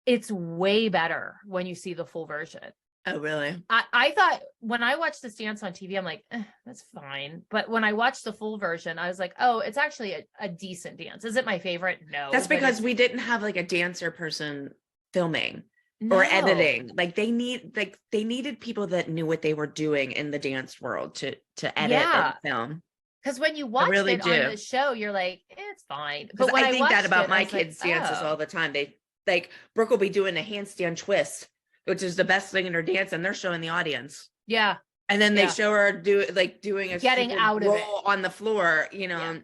It's way better when you see the full version. Oh, really? I thought when I watched this dance on TV, I'm like, that's fine. But when I watched the full version, I was like, oh, it's actually a decent dance. Is it my favorite? No. That's because we didn't have like a dancer person filming. No. Or editing. Like they needed people that knew what they were doing in the dance world to edit and film. Because when you watch it on the show, you're like, it's fine. But when I think that about my kids' dances all the time. They like Brooke will be doing a handstand twist, which is the best thing in her dance, and they're showing the audience. Yeah. And then they show her doing a getting out of roll it on the floor, It's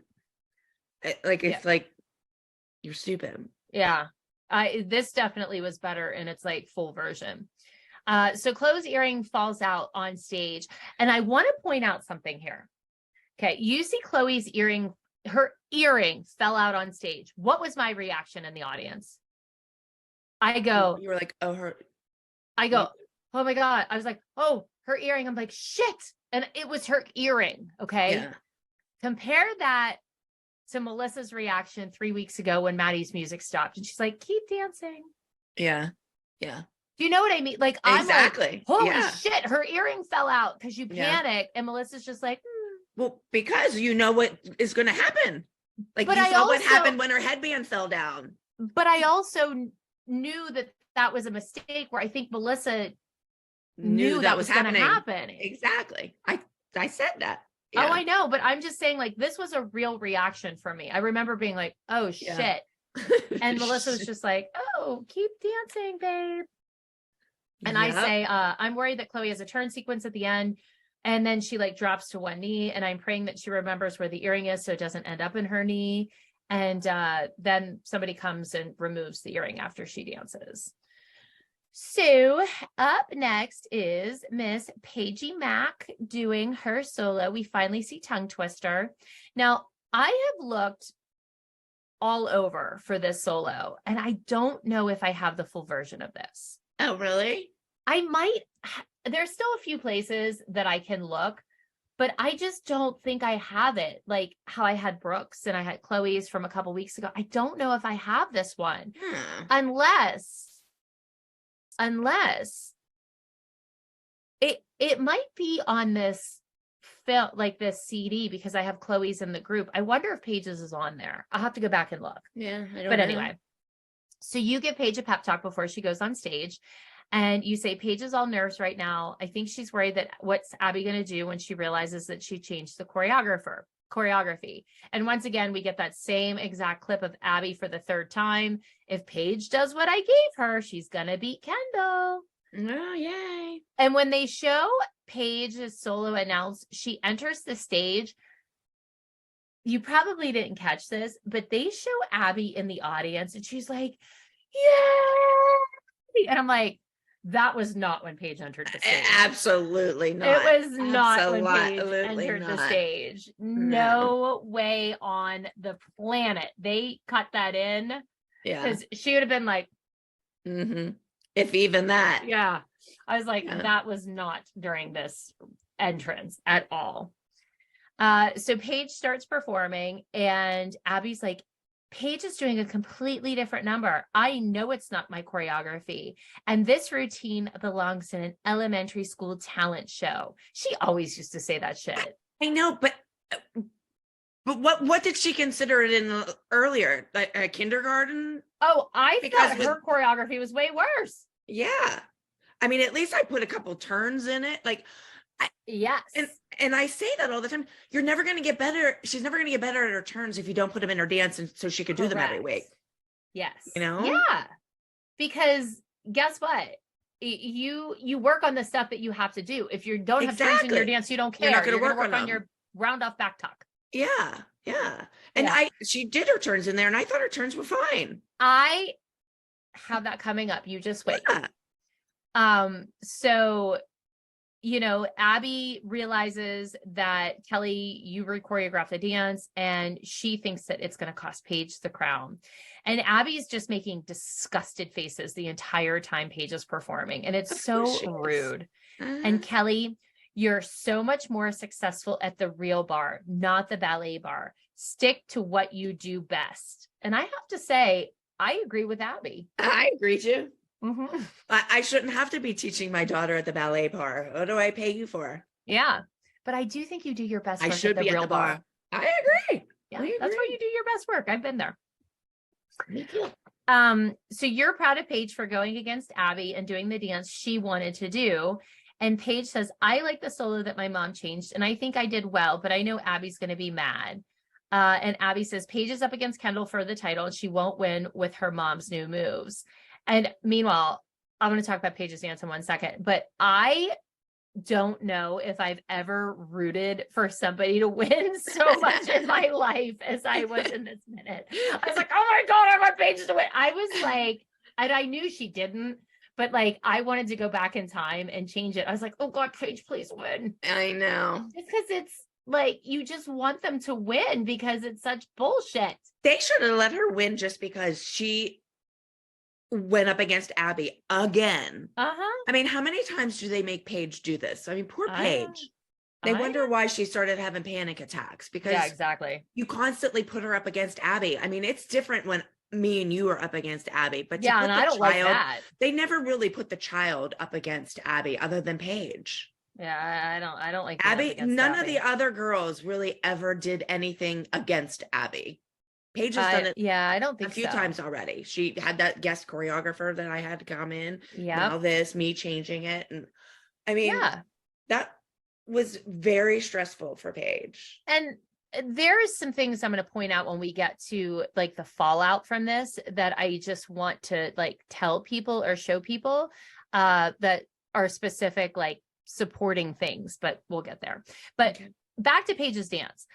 like you're stupid. Yeah. This definitely was better in its like full version. So Chloe's earring falls out on stage. And I want to point out something here. Okay. You see Chloe's earring, her earring fell out on stage. What was my reaction in the audience? I go, you were like, oh, oh my God. I was like, oh, her earring. I'm like, shit. And it was her earring. Okay. Yeah. Compare that to Melissa's reaction 3 weeks ago when Maddie's music stopped. And she's like, keep dancing. Yeah. Yeah. Do you know what I mean? Like, exactly. I'm like, holy shit, her earring fell out because you panicked. And Melissa's just like, well, because you know what is going to happen. Like, but you saw what happened when her headband fell down. But I also knew that was a mistake where I think Melissa knew that was going to happen. Exactly. I said that. Yeah. Oh, I know. But I'm just saying, like, this was a real reaction for me. I remember being like, oh, shit. And Melissa was just like, oh, keep dancing, babe. And I say, I'm worried that Chloe has a turn sequence at the end. And then she like drops to one knee. And I'm praying that she remembers where the earring is so it doesn't end up in her knee. And then somebody comes and removes the earring after she dances. So up next is Miss Paige Mack doing her solo. We finally see Tongue Twister. Now, I have looked all over for this solo, and I don't know if I have the full version of this. Oh, really? I might. There's still a few places that I can look, but I just don't think I have it. Like how I had Brooke's and I had Chloe's from a couple weeks ago. I don't know if I have this one, unless it might be on this film, like this CD, because I have Chloe's in the group. I wonder if Paige's is on there. I'll have to go back and look. Yeah, I don't but know. Anyway, so you give Paige a pep talk before she goes on stage. And you say, Paige is all nerves right now. I think she's worried that what's Abby going to do when she realizes that she changed the choreography. And once again, we get that same exact clip of Abby for the third time. If Paige does what I gave her, she's going to beat Kendall. Oh, yay. And when they show Paige's solo announced, she enters the stage. You probably didn't catch this, but they show Abby in the audience and she's like, yay. And I'm like, that was not when Paige entered the stage. Absolutely not. It was not when Paige entered the stage. No way on the planet. They cut that in. Yeah. Because she would have been like, if even that. Yeah. I was like, that was not during this entrance at all. So Paige starts performing and Abby's like, Paige is doing a completely different number. I know it's not my choreography. And this routine belongs in an elementary school talent show. She always used to say that shit. I know, but what did she consider it in earlier? Like a kindergarten? Oh, I thought her choreography was way worse. Yeah. I mean, at least I put a couple turns in it. Like, yes. And I say that all the time. You're never going to get better. She's never going to get better at her turns if you don't put them in her dance, and so she could do them every week. Yes. You know? Yeah. Because guess what? You work on the stuff that you have to do. If you don't have turns in your dance, you don't care. You're not going to work on your round off back tuck. Yeah. Yeah. And she did her turns in there and I thought her turns were fine. I have that coming up. You just wait. Yeah. So Abby realizes that Kelly, you choreographed the dance, and she thinks that it's going to cost Paige the crown. And Abby's just making disgusted faces the entire time Paige is performing. And it's so rude. And Kelly, you're so much more successful at the real bar, not the ballet bar. Stick to what you do best. And I have to say, I agree with Abby. I agree too. I shouldn't have to be teaching my daughter at the ballet bar. What do I pay you for? Yeah, but I do think you do your best work I should at the be real at the bar. I agree. Yeah, that's where you do your best work. I've been there. Me too. So you're proud of Paige for going against Abby and doing the dance she wanted to do. And Paige says, I like the solo that my mom changed, and I think I did well, but I know Abby's going to be mad. And Abby says, Paige is up against Kendall for the title, and she won't win with her mom's new moves. And meanwhile, I'm going to talk about Paige's dance in 1 second, but I don't know if I've ever rooted for somebody to win so much in my life as I was in this minute. I was like, oh my God, I want Paige to win. I was like, and I knew she didn't, but like, I wanted to go back in time and change it. I was like, oh God, Paige, please win. I know. Just because it's like, you just want them to win because it's such bullshit. They should have let her win just because she went up against Abby again. I mean, how many times do they make Paige do this? I mean, poor Paige. They wonder why she started having panic attacks, because exactly. You constantly put her up against Abby. I mean, it's different when me and you are up against Abby, but yeah, and I don't like that. They never really put the child up against Abby other than Paige. Yeah, I don't like Abby. None of the other girls really ever did anything against Abby. Paige has done it. Yeah, I don't think a few times already. She had that guest choreographer that I had to come in. Yeah. Now me changing it. And I mean, that was very stressful for Paige. And there is some things I'm going to point out when we get to like the fallout from this that I just want to like tell people or show people that are specific, like supporting things, but we'll get there. But back to Paige's dance.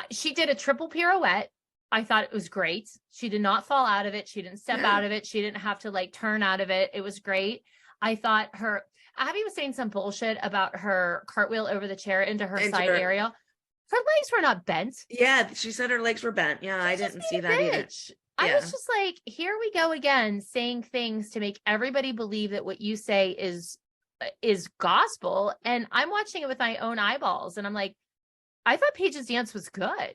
She did a triple pirouette. I thought it was great. She did not fall out of it. She didn't step out of it. She didn't have to like turn out of it. It was great. I thought Abby was saying some bullshit about her cartwheel over the chair into her side area. Her legs were not bent. Yeah, she said her legs were bent. Yeah, I didn't see that either. I was just like, here we go again, saying things to make everybody believe that what you say is gospel. And I'm watching it with my own eyeballs. And I'm like, I thought Paige's dance was good.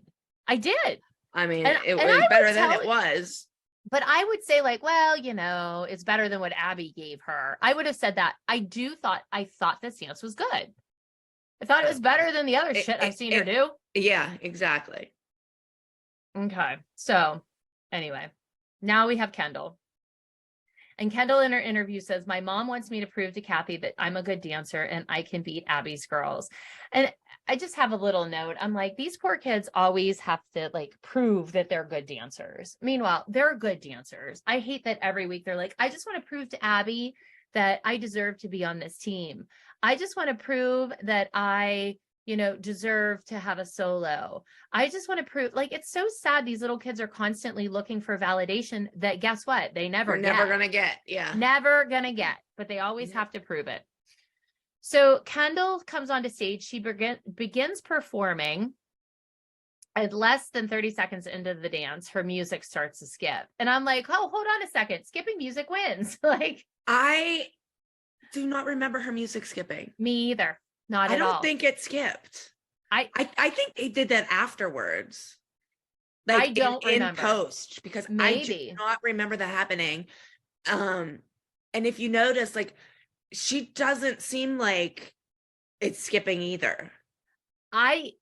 I did. I mean, it was better than it was. But I would say like, well, you know, it's better than what Abby gave her. I would have said that. I thought this dance was good. I thought it was better than the other shit I've seen her do. Yeah, exactly. Okay. So anyway, now we have Kendall. And Kendall in her interview says, my mom wants me to prove to Kathy that I'm a good dancer and I can beat Abby's girls. And I just have a little note. I'm like, these poor kids always have to like prove that they're good dancers. Meanwhile, they're good dancers. I hate that every week they're like, I just want to prove to Abby that I deserve to be on this team. I just want to prove that I, deserve to have a solo. I just want to prove, like, it's so sad. These little kids are constantly looking for validation that, guess what? They never gonna get. Yeah. Never gonna get, but they always have to prove it. So Kendall comes onto stage. She begins performing. And less than 30 seconds into the dance, her music starts to skip. And I'm like, oh, hold on a second. Skipping music wins. Like, I do not remember her music skipping. Me either. Not at all. I don't think it skipped. I think they did that afterwards. Like I don't remember. In post, because I do not remember that happening. And if you notice, like, she doesn't seem like it's skipping either. I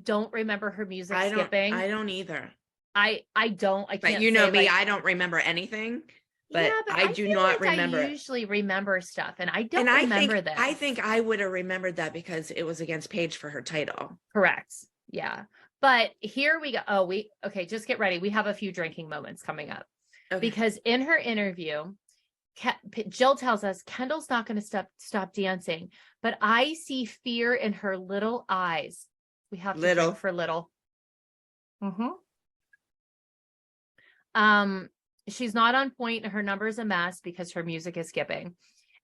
don't remember her music skipping. I don't either. I don't. I can't. But you know me, I don't remember anything. But, I do not remember. I usually remember stuff, and I don't remember that. I think I would have remembered that because it was against Paige for her title. Correct. Yeah. But here we go. Oh, okay. Just get ready. We have a few drinking moments coming up. Okay. Because in her interview, Jill tells us Kendall's not going to stop dancing, but I see fear in her little eyes. We have to drink for little. She's not on point. Her number's a mess because her music is skipping.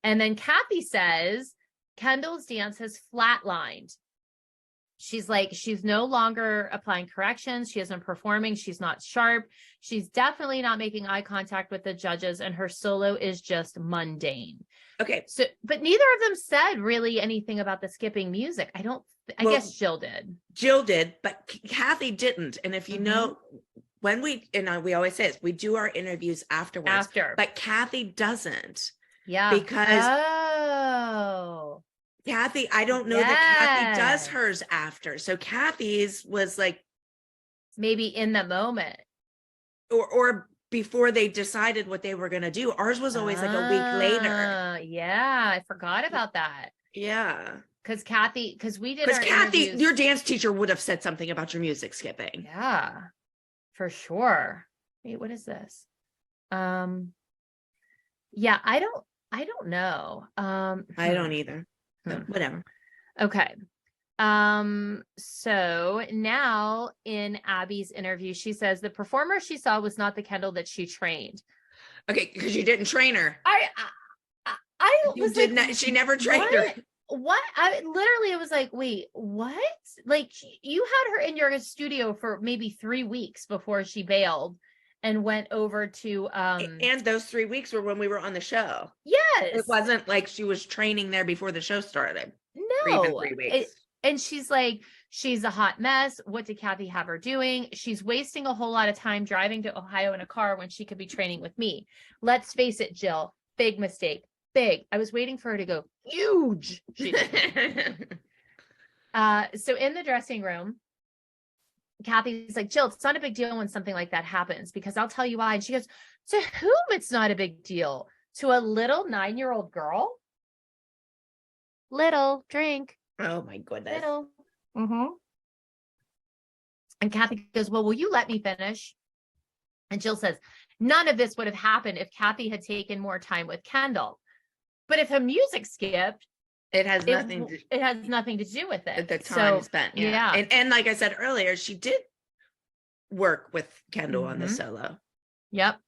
And then Kathy says Kendall's dance has flatlined. She's like, she's no longer applying corrections. She isn't performing. She's not sharp. She's definitely not making eye contact with the judges, and her solo is just mundane. Okay. So, but neither of them said really anything about the skipping music. I guess Jill did. Jill did, but Kathy didn't. And if you know, when we always say this, we do our interviews afterwards. But Kathy doesn't. Yeah. Because Kathy, I don't know that Kathy does hers after. So Kathy's was like maybe in the moment. Or before they decided what they were gonna do. Ours was always like a week later. Yeah, I forgot about that. Yeah. Because Kathy, we did our Kathy, interviews. Your dance teacher would have said something about your music skipping. Yeah. For sure. Wait, what is this? Yeah, I don't know. I don't either. So whatever. Okay. So now in Abby's interview, she says the performer she saw was not the Kendall that she trained. Okay, because you didn't train her. I was like, not, she never trained her. What? It was like, wait, what? Like you had her in your studio for maybe 3 weeks before she bailed and went over to and those 3 weeks were when we were on the show. Yes. It wasn't like she was training there before the show started. No. 3 weeks. And she's like, she's a hot mess. What did Kathy have her doing? She's wasting a whole lot of time driving to Ohio in a car when she could be training with me. Let's face it, Jill, big mistake. Big. I was waiting for her to go huge. So in the dressing room, Kathy's like, Jill, it's not a big deal when something like that happens because I'll tell you why. And she goes, to whom it's not a big deal? To a little 9-year-old girl? Little drink. Oh my goodness. Little. And Kathy goes, well, will you let me finish? And Jill says, none of this would have happened if Kathy had taken more time with Kendall. But if her music skipped, it has nothing to do with it. The time spent. Yeah. And like I said earlier, she did work with Kendall on the solo. Yep.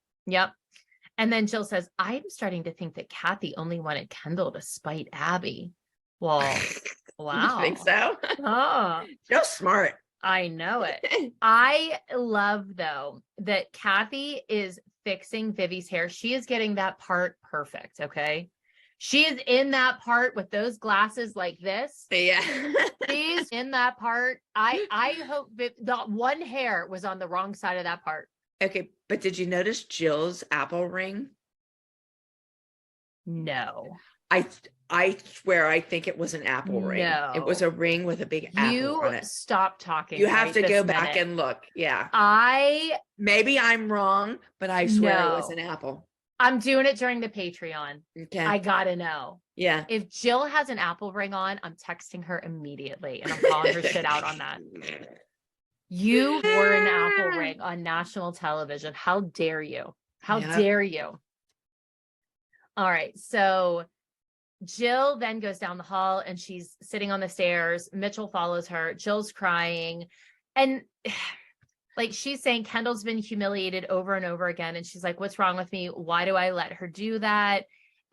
And then Jill says, I'm starting to think that Kathy only wanted Kendall to spite Abby. Well, wow. You think so? Oh. Jill's smart. I know it. I love, though, that Kathy is fixing Vivi's hair. She is getting that part perfect, okay? She is in that part with those glasses like this. Yeah. She's in that part. I hope the one hair was on the wrong side of that part. Okay, but did you notice Jill's apple ring? No. I swear, I think it was an apple ring. No. It was a ring with a big apple on it. Stop talking. You have to go back and look. Yeah. Maybe I'm wrong, but I swear it was an apple. I'm doing it during the Patreon. Okay. I gotta know. Yeah. If Jill has an apple ring on, I'm texting her immediately and I'm calling her shit out on that. You wore an apple ring on national television. How dare you? How dare you? All right. So Jill then goes down the hall and she's sitting on the stairs. Mitchell follows her. Jill's crying. And like she's saying, Kendall's been humiliated over and over again. And she's like, what's wrong with me? Why do I let her do that?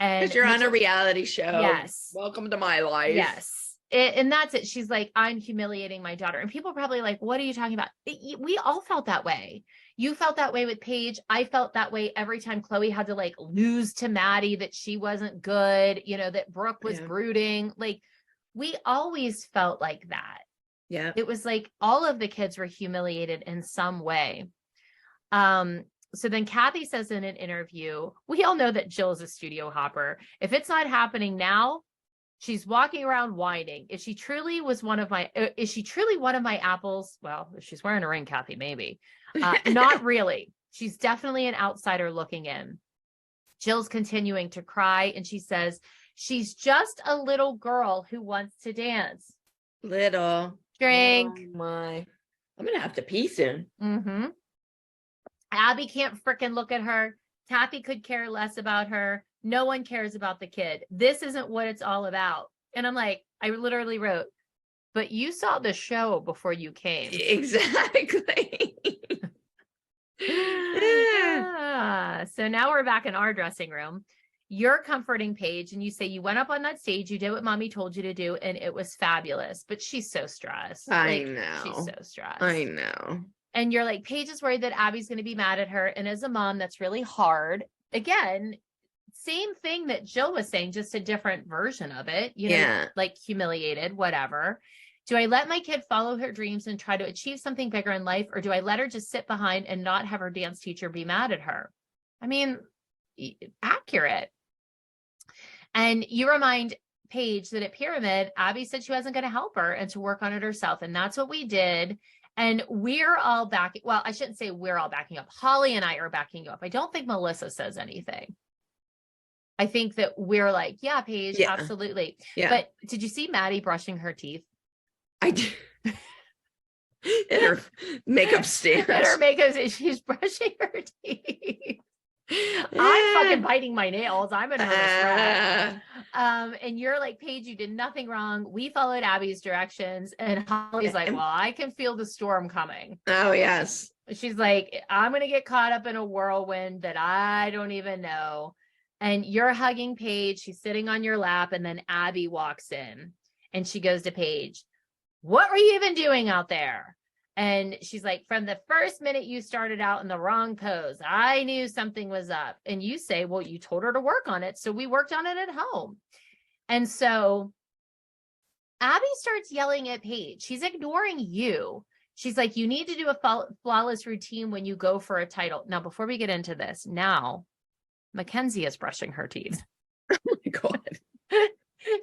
And because you're on a reality show. Yes. Welcome to my life. Yes. And that's it. She's like, I'm humiliating my daughter. And people are probably like, what are you talking about? We all felt that way. You felt that way with Paige. I felt that way every time Chloe had to like lose to Maddie, that she wasn't good, that Brooke was brooding. Like we always felt like that. Yeah. It was like all of the kids were humiliated in some way. So then Kathy says in an interview, we all know that Jill is a studio hopper. If it's not happening now, she's walking around whining. Is she truly one of my apples? Well, if she's wearing a ring, Kathy, maybe. Not really. She's definitely an outsider looking in. Jill's continuing to cry and she says, she's just a little girl who wants to dance. Little. Drink. Oh my. I'm going to have to pee soon. Mm-hmm. Abby can't fricking look at her. Kathy could care less about her. No one cares about the kid. This isn't what it's all about. And I'm like, I literally wrote, but you saw the show before you came. Exactly. So now we're back in our dressing room. You're comforting Paige and you say you went up on that stage, you did what mommy told you to do, and it was fabulous. But she's so stressed. I know. She's so stressed. I know. And you're like, Paige is worried that Abby's going to be mad at her. And as a mom, that's really hard. Again, same thing that Jill was saying, just a different version of it, like humiliated, whatever. Do I let my kid follow her dreams and try to achieve something bigger in life? Or do I let her just sit behind and not have her dance teacher be mad at her? I mean, accurate. And you remind Paige that at Pyramid, Abby said she wasn't going to help her and to work on it herself. And that's what we did. And we're all backing. Well, I shouldn't say we're all backing up. Holly and I are backing you up. I don't think Melissa says anything. I think that we're like, yeah, Paige, absolutely. Yeah. But did you see Maddie brushing her teeth? I did. In her makeup stand. In her makeup, she's brushing her teeth. I'm fucking biting my nails. I'm a nervous wreck. And you're like, Paige, you did nothing wrong. We followed Abby's directions. And Holly's like, well, I can feel the storm coming. Oh, yes. She's like, I'm going to get caught up in a whirlwind that I don't even know. And you're hugging Paige. She's sitting on your lap. And then Abby walks in and she goes to Paige, what were you even doing out there? And she's like, from the first minute you started out in the wrong pose, I knew something was up. And you say, well, you told her to work on it. So we worked on it at home. And so Abby starts yelling at Paige. She's ignoring you. She's like, you need to do a flawless routine when you go for a title. Now, before we get into this, now Mackenzie is brushing her teeth. Oh my God.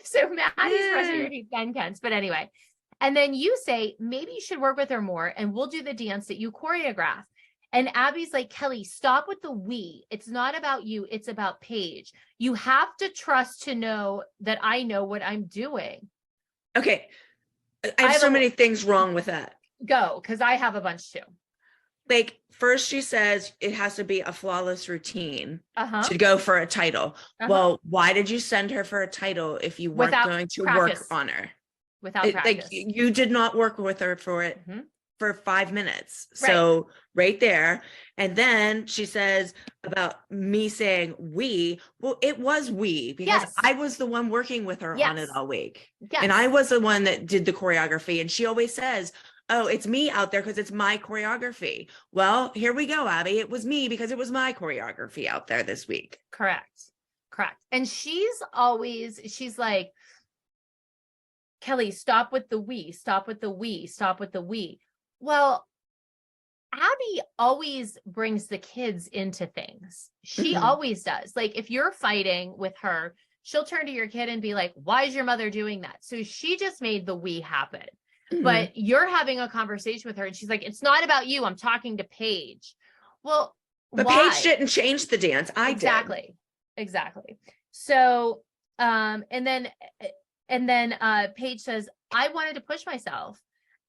So Maddie's brushing her teeth, then Ken's. But anyway. And then you say, maybe you should work with her more and we'll do the dance that you choreograph. And Abby's like, Kelly, stop with the we. It's not about you. It's about Paige. You have to trust to know that I know what I'm doing. Okay. I have so many things wrong with that. Go, because I have a bunch too. Like, first she says it has to be a flawless routine to go for a title. Well, why did you send her for a title if you weren't going to work on her? Without practice. Like, you did not work with her for it for 5 minutes. Right. So right there. And then she says about me saying we. Well, it was we, because I was the one working with her on it all week. Yes. And I was the one that did the choreography. And she always says, oh, it's me out there because it's my choreography. Well, here we go, Abby. It was me because it was my choreography out there this week. Correct. And she's like, Kelly, stop with the we, stop with the we, stop with the we. Well, Abby always brings the kids into things. She always does. Like, if you're fighting with her, she'll turn to your kid and be like, why is your mother doing that? So she just made the we happen. But you're having a conversation with her and she's like, it's not about you. I'm talking to Paige. Well, but why? Paige didn't change the dance. I did. Exactly. So, and then Paige says, I wanted to push myself.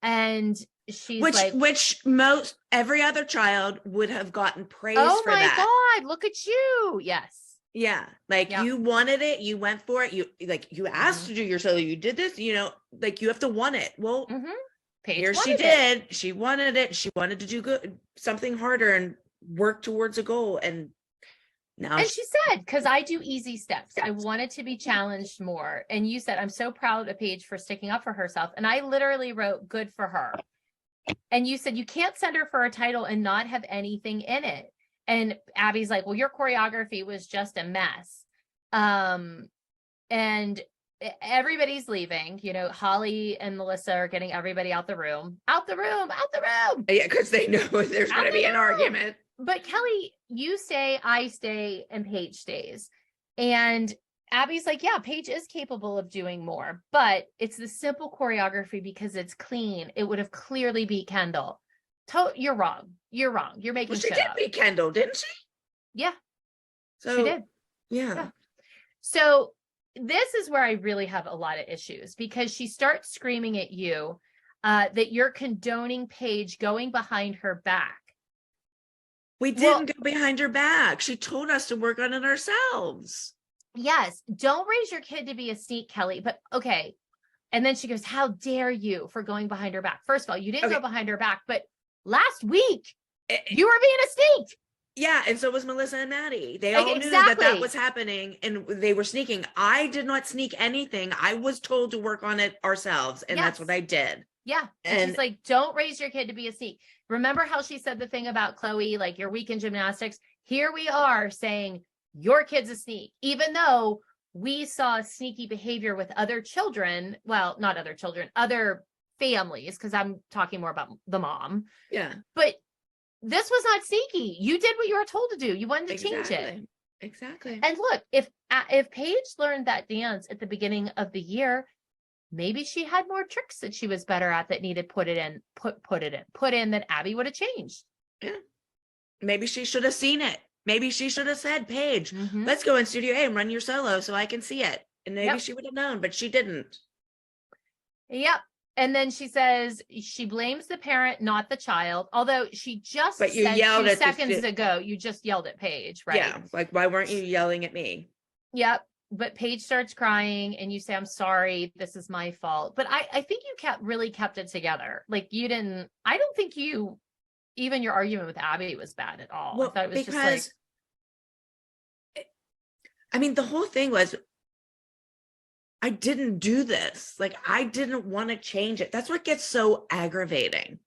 And she's which most every other child would have gotten praise for that. Oh my God, look at you. Yes. Yeah. Like, you wanted it. You went for it. You asked to do your solo. You did this, like, you have to want it. Well, here she did. She wanted it. She wanted to do something harder and work towards a goal. And now she said, because I do easy steps. I wanted to be challenged more. And you said, I'm so proud of Paige for sticking up for herself. And I literally wrote, good for her. And you said, you can't send her for a title and not have anything in it. And Abby's like, well, your choreography was just a mess. And everybody's leaving, Holly and Melissa are getting everybody out the room. Yeah, because they know there's going to be an argument. But Kelly, you stay, I stay, and Paige stays. And Abby's like, yeah, Paige is capable of doing more, but it's the simple choreography because it's clean. It would have clearly beat Kendall. You're wrong. You're making shit up. She did beat Kendall, didn't she? Yeah. So she did. Yeah. So this is where I really have a lot of issues, because she starts screaming at you that you're condoning Paige going behind her back. We didn't go behind her back. She told us to work on it ourselves. Yes. Don't raise your kid to be a sneak, Kelly. But okay. And then she goes, how dare you for going behind her back? First of all, you didn't go behind her back, but last week you were being a sneak. Yeah. And so was Melissa and Maddie. They all knew that was happening and they were sneaking. I did not sneak anything. I was told to work on it ourselves. And that's what I did. Yeah. And she's like, don't raise your kid to be a sneak. Remember how she said the thing about Chloe, like, you're weak in gymnastics? Here we are saying your kid's a sneak, even though we saw sneaky behavior with other children. Well, not other children, other families, because I'm talking more about the mom. Yeah. But this was not sneaky. You did what you were told to do. You wanted to change it. Exactly. And look, if Paige learned that dance at the beginning of the year, maybe she had more tricks that she was better at that needed put in that Abby would have changed. Yeah. Maybe she should have seen it. Maybe she should have said, Paige, let's go in Studio A and run your solo so I can see it. And maybe she would have known, but she didn't. Yep. And then she says she blames the parent, not the child. Although she just but you said yelled 2 at seconds ago, you just yelled at Paige, right? Yeah. Like, why weren't you yelling at me? Yep. But Paige starts crying and you say, I'm sorry, this is my fault. But I think you really kept it together. Like I don't think even your argument with Abby was bad at all. Well, I thought it was because, just I mean, the whole thing was, I didn't do this. Like, I didn't want to change it. That's what gets so aggravating,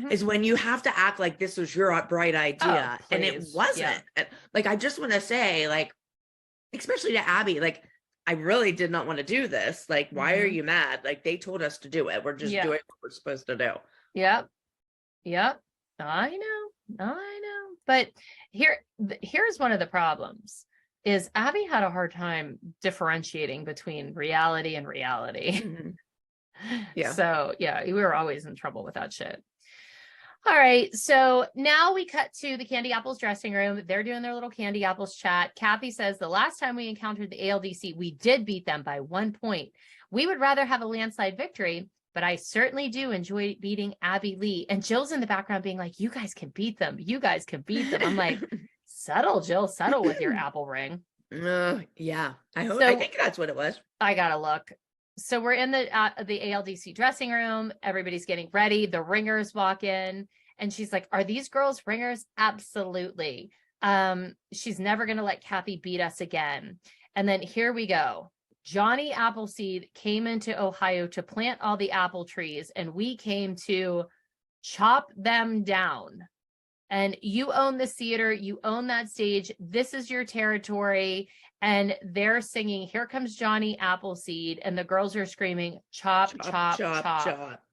is when you have to act like this was your bright idea. And it wasn't. Yeah. Like, I just want to say, like, especially to Abby, like, I really did not want to do this. Like, why are you mad? Like, they told us to do it. We're just doing what we're supposed to do. Yep. I know. But here's one of the problems. Is Abby had a hard time differentiating between reality and reality. Yeah. So yeah, we were always in trouble with that shit. All right. So now we cut to the Candy Apples dressing room. They're doing their little Candy Apples chat. Kathy says the last time we encountered the ALDC, we did beat them by 1 point. We would rather have a landslide victory, but I certainly do enjoy beating Abby Lee. And Jill's in the background being like, you guys can beat them. You guys can beat them. I'm like, settle, Jill, settle with your apple ring. Yeah, I think that's what it was. I gotta look. So we're in the ALDC dressing room. Everybody's getting ready. The ringers walk in and she's like, are these girls ringers? Absolutely. She's never going to let Kathy beat us again. And then here we go. Johnny Appleseed came into Ohio to plant all the apple trees and we came to chop them down. And you own the theater, you own that stage. This is your territory. And they're singing, here comes Johnny Appleseed. And the girls are screaming, chop, chop, chop, chop.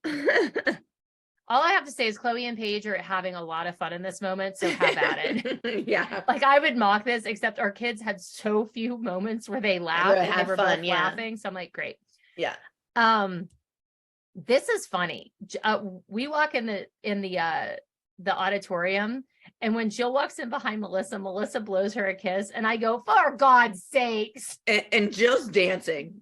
All I have to say is Chloe and Paige are having a lot of fun in this moment. So have at it. Yeah. Like I would mock this, except our kids had so few moments where they laughed and they were both laughing. So I'm like, great. Yeah. This is funny. We walk in the auditorium, and when Jill walks in behind Melissa blows her a kiss, and I go, for God's sakes. And Jill's dancing.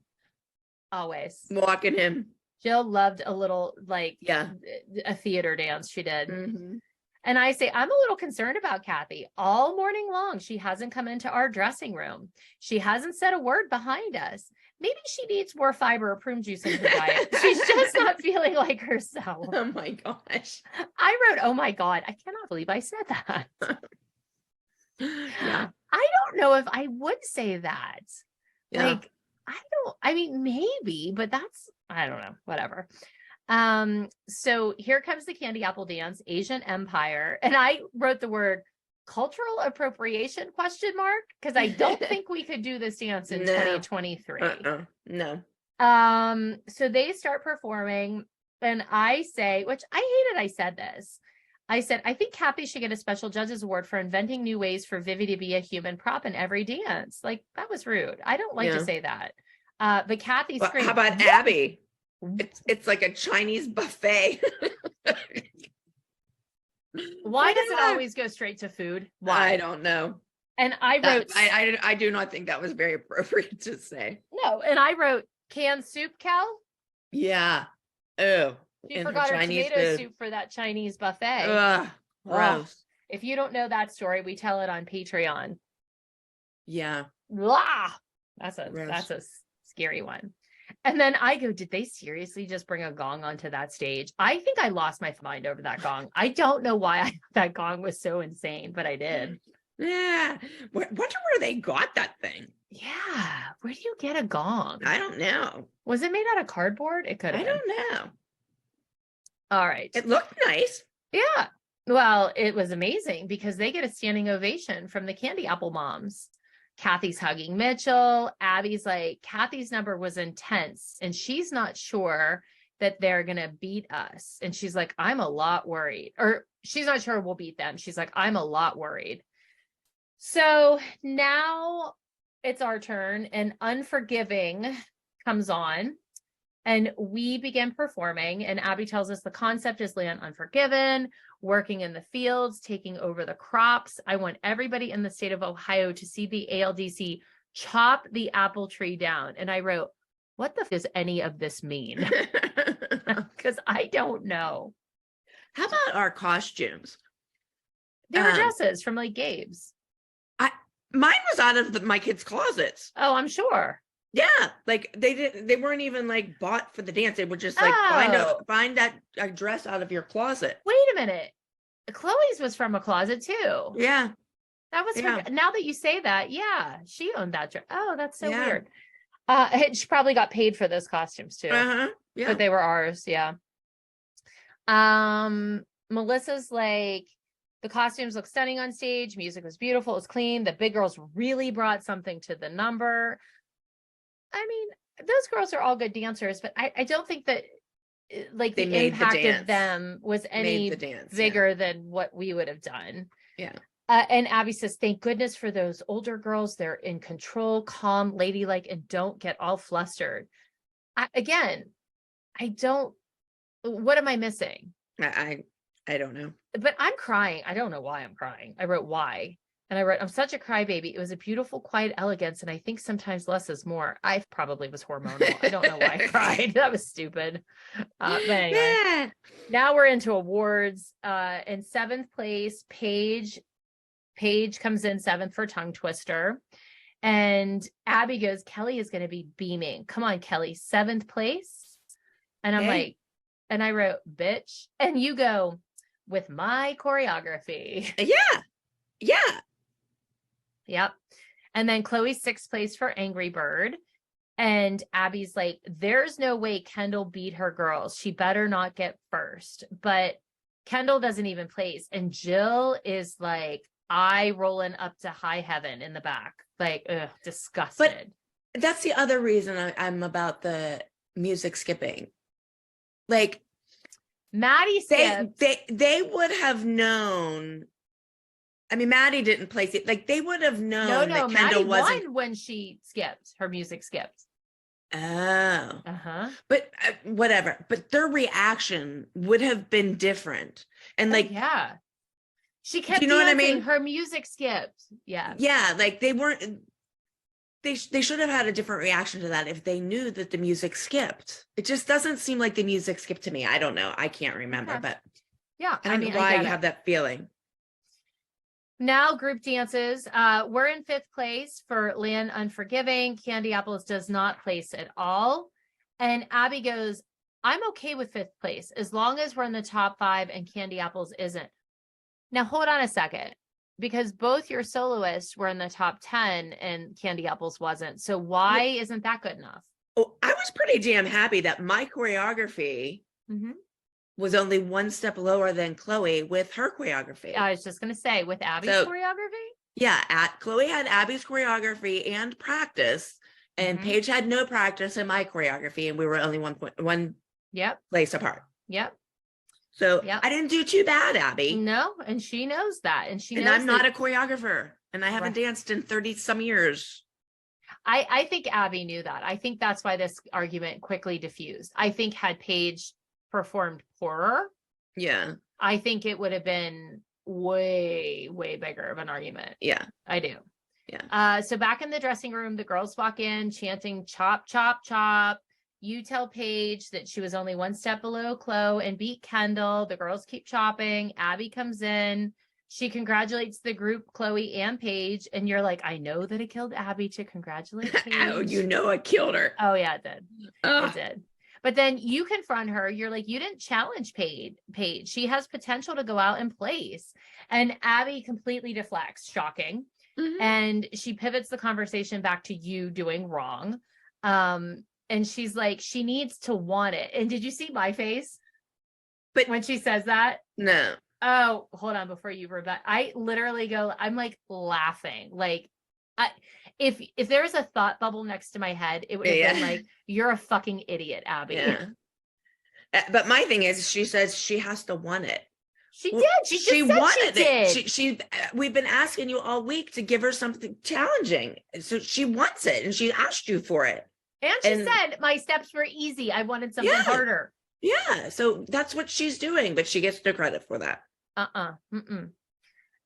Always. Walking him. Jill loved a little, like, a theater dance. She did. And I say, I'm a little concerned about Kathy. All morning long, she hasn't come into our dressing room. She hasn't said a word behind us. Maybe she needs more fiber or prune juice in her diet. She's just not feeling like herself. Oh my gosh. I wrote, oh my God, I cannot believe I said that. Yeah. I don't know if I would say that. Yeah. Like, I mean, maybe, but I don't know, whatever. So here comes the Candy Apple Dance, Asian Empire. And I wrote the word cultural appropriation ? Because I don't think we could do this dance in 2023. No. So they start performing and I say, which I hated I said this. I said, I think Kathy should get a special judge's award for inventing new ways for Vivi to be a human prop in every dance. Like, that was rude. I don't like to say that. But Kathy screamed. How about Abby? It's like a Chinese buffet. Why does it always go straight to food? Why? I don't know. And I wrote, I do not think that was very appropriate to say. No, and I wrote canned soup, Cal. Yeah. Oh. She forgot her tomato soup for that Chinese buffet. Gross. If you don't know that story, we tell it on Patreon. Yeah. Blah. That's a scary one. And then I go, did they seriously just bring a gong onto that stage? I think I lost my mind over that gong. I don't know why that gong was so insane, but I did. Yeah. Wonder where they got that thing. Yeah. Where do you get a gong? I don't know. Was it made out of cardboard? It could have been. I don't know. All right. It looked nice. Yeah. Well, it was amazing because they get a standing ovation from the Candy Apple moms. Kathy's hugging Mitchell. Abby's like, Kathy's number was intense and she's not sure that they're going to beat us. And she's like, I'm a lot worried. Or she's not sure we'll beat them. She's like, I'm a lot worried. So now it's our turn and Unforgiving comes on and we begin performing. And Abby tells us the concept is land unforgiven, working in the fields, taking over the crops. I want everybody in the state of Ohio to see the ALDC chop the apple tree down. And I wrote, what the does any of this mean? Because I don't know. How about our costumes? They were dresses from like Gabe's. Mine was out of my kids' closets. Oh, I'm sure. Yeah, like they weren't even like bought for the dance. They were just like find that dress out of your closet. Wait a minute. Chloe's was from a closet too. Yeah. That was her. Now that you say that, yeah, she owned that dress. Oh, that's so weird. She probably got paid for those costumes too. Yeah. But they were ours, yeah. Melissa's like, the costumes look stunning on stage. Music was beautiful. It was clean. The big girls really brought something to the number. I mean, those girls are all good dancers, but I don't think that like the impact of them was any bigger than what we would have done. Yeah. And Abby says, thank goodness for those older girls. They're in control, calm, ladylike, and don't get all flustered. What am I missing? I don't know. But I'm crying. I don't know why I'm crying. I wrote why. And I wrote, I'm such a crybaby. It was a beautiful, quiet elegance. And I think sometimes less is more. I probably was hormonal. I don't know why I cried. That was stupid. But anyway, now we're into awards. In 7th place, Paige comes in 7th for Tongue Twister. And Abby goes, Kelly is going to be beaming. Come on, Kelly, 7th place. And I'm like, and I wrote, bitch. And you go, with my choreography. Yeah. Yep. And then Chloe's 6th place for Angry Bird. And Abby's like, there's no way Kendall beat her girls. She better not get first. But Kendall doesn't even place. And Jill is like, eye rolling up to high heaven in the back. Like, ugh, disgusted. But that's the other reason I'm about the music skipping. Like, Maddie said they would have known. I mean, Maddie didn't place it. Like, they would have known that Kendall wasn't. Won when she skipped. Her music skipped. Oh. But whatever. But their reaction would have been different. And like, she kept. You know what I mean? Her music skipped. Yeah. Like they weren't. They should have had a different reaction to that if they knew that the music skipped. It just doesn't seem like the music skipped to me. I don't know. I can't remember, but I don't know why you have that feeling. Now group dances. We're in 5th place for Land Unforgiving. Candy Apples does not place at all. And Abby goes, I'm okay with 5th place as long as we're in the top 5 and Candy Apples isn't. Now hold on a second. Because both your soloists were in the top 10 and Candy Apples wasn't. So why isn't that good enough? Oh, I was pretty damn happy that my choreography was only one step lower than Chloe with her choreography. I was just going to say, with Abby's choreography? Yeah, Chloe had Abby's choreography and practice, and Paige had no practice in my choreography, and we were only one place apart. Yep. So I didn't do too bad, Abby. No, and she knows that. And I'm not a choreographer, and I haven't danced in 30 some years. I think Abby knew that. I think that's why this argument quickly diffused. I think had Paige performed poorer, I think it would have been way, way bigger of an argument. Yeah, I do. Yeah. So back in the dressing room, the girls walk in chanting chop, chop, chop. You tell Paige that she was only one step below Chloe and beat Kendall. The girls keep chopping. Abby comes in. She congratulates the group, Chloe and Paige. And you're like, I know that it killed Abby to congratulate Paige. Oh, you know it killed her. Oh, yeah, it did. It did. But then you confront her. You're like, you didn't challenge Paige. She has potential to go out and place. And Abby completely deflects. Shocking. And she pivots the conversation back to you doing wrong. And she's like, she needs to want it. And did you see my face? But when she says that? No. Oh, hold on. Before you, Rebecca, I literally go, I'm like laughing. Like, if there's a thought bubble next to my head, it would have been like, you're a fucking idiot, Abby. Yeah. But my thing is, she says she has to want it. She did. She wanted it. She we've been asking you all week to give her something challenging. So she wants it, and she asked you for it. And she said, my steps were easy. I wanted something harder. Yeah. So that's what she's doing, but she gets no credit for that.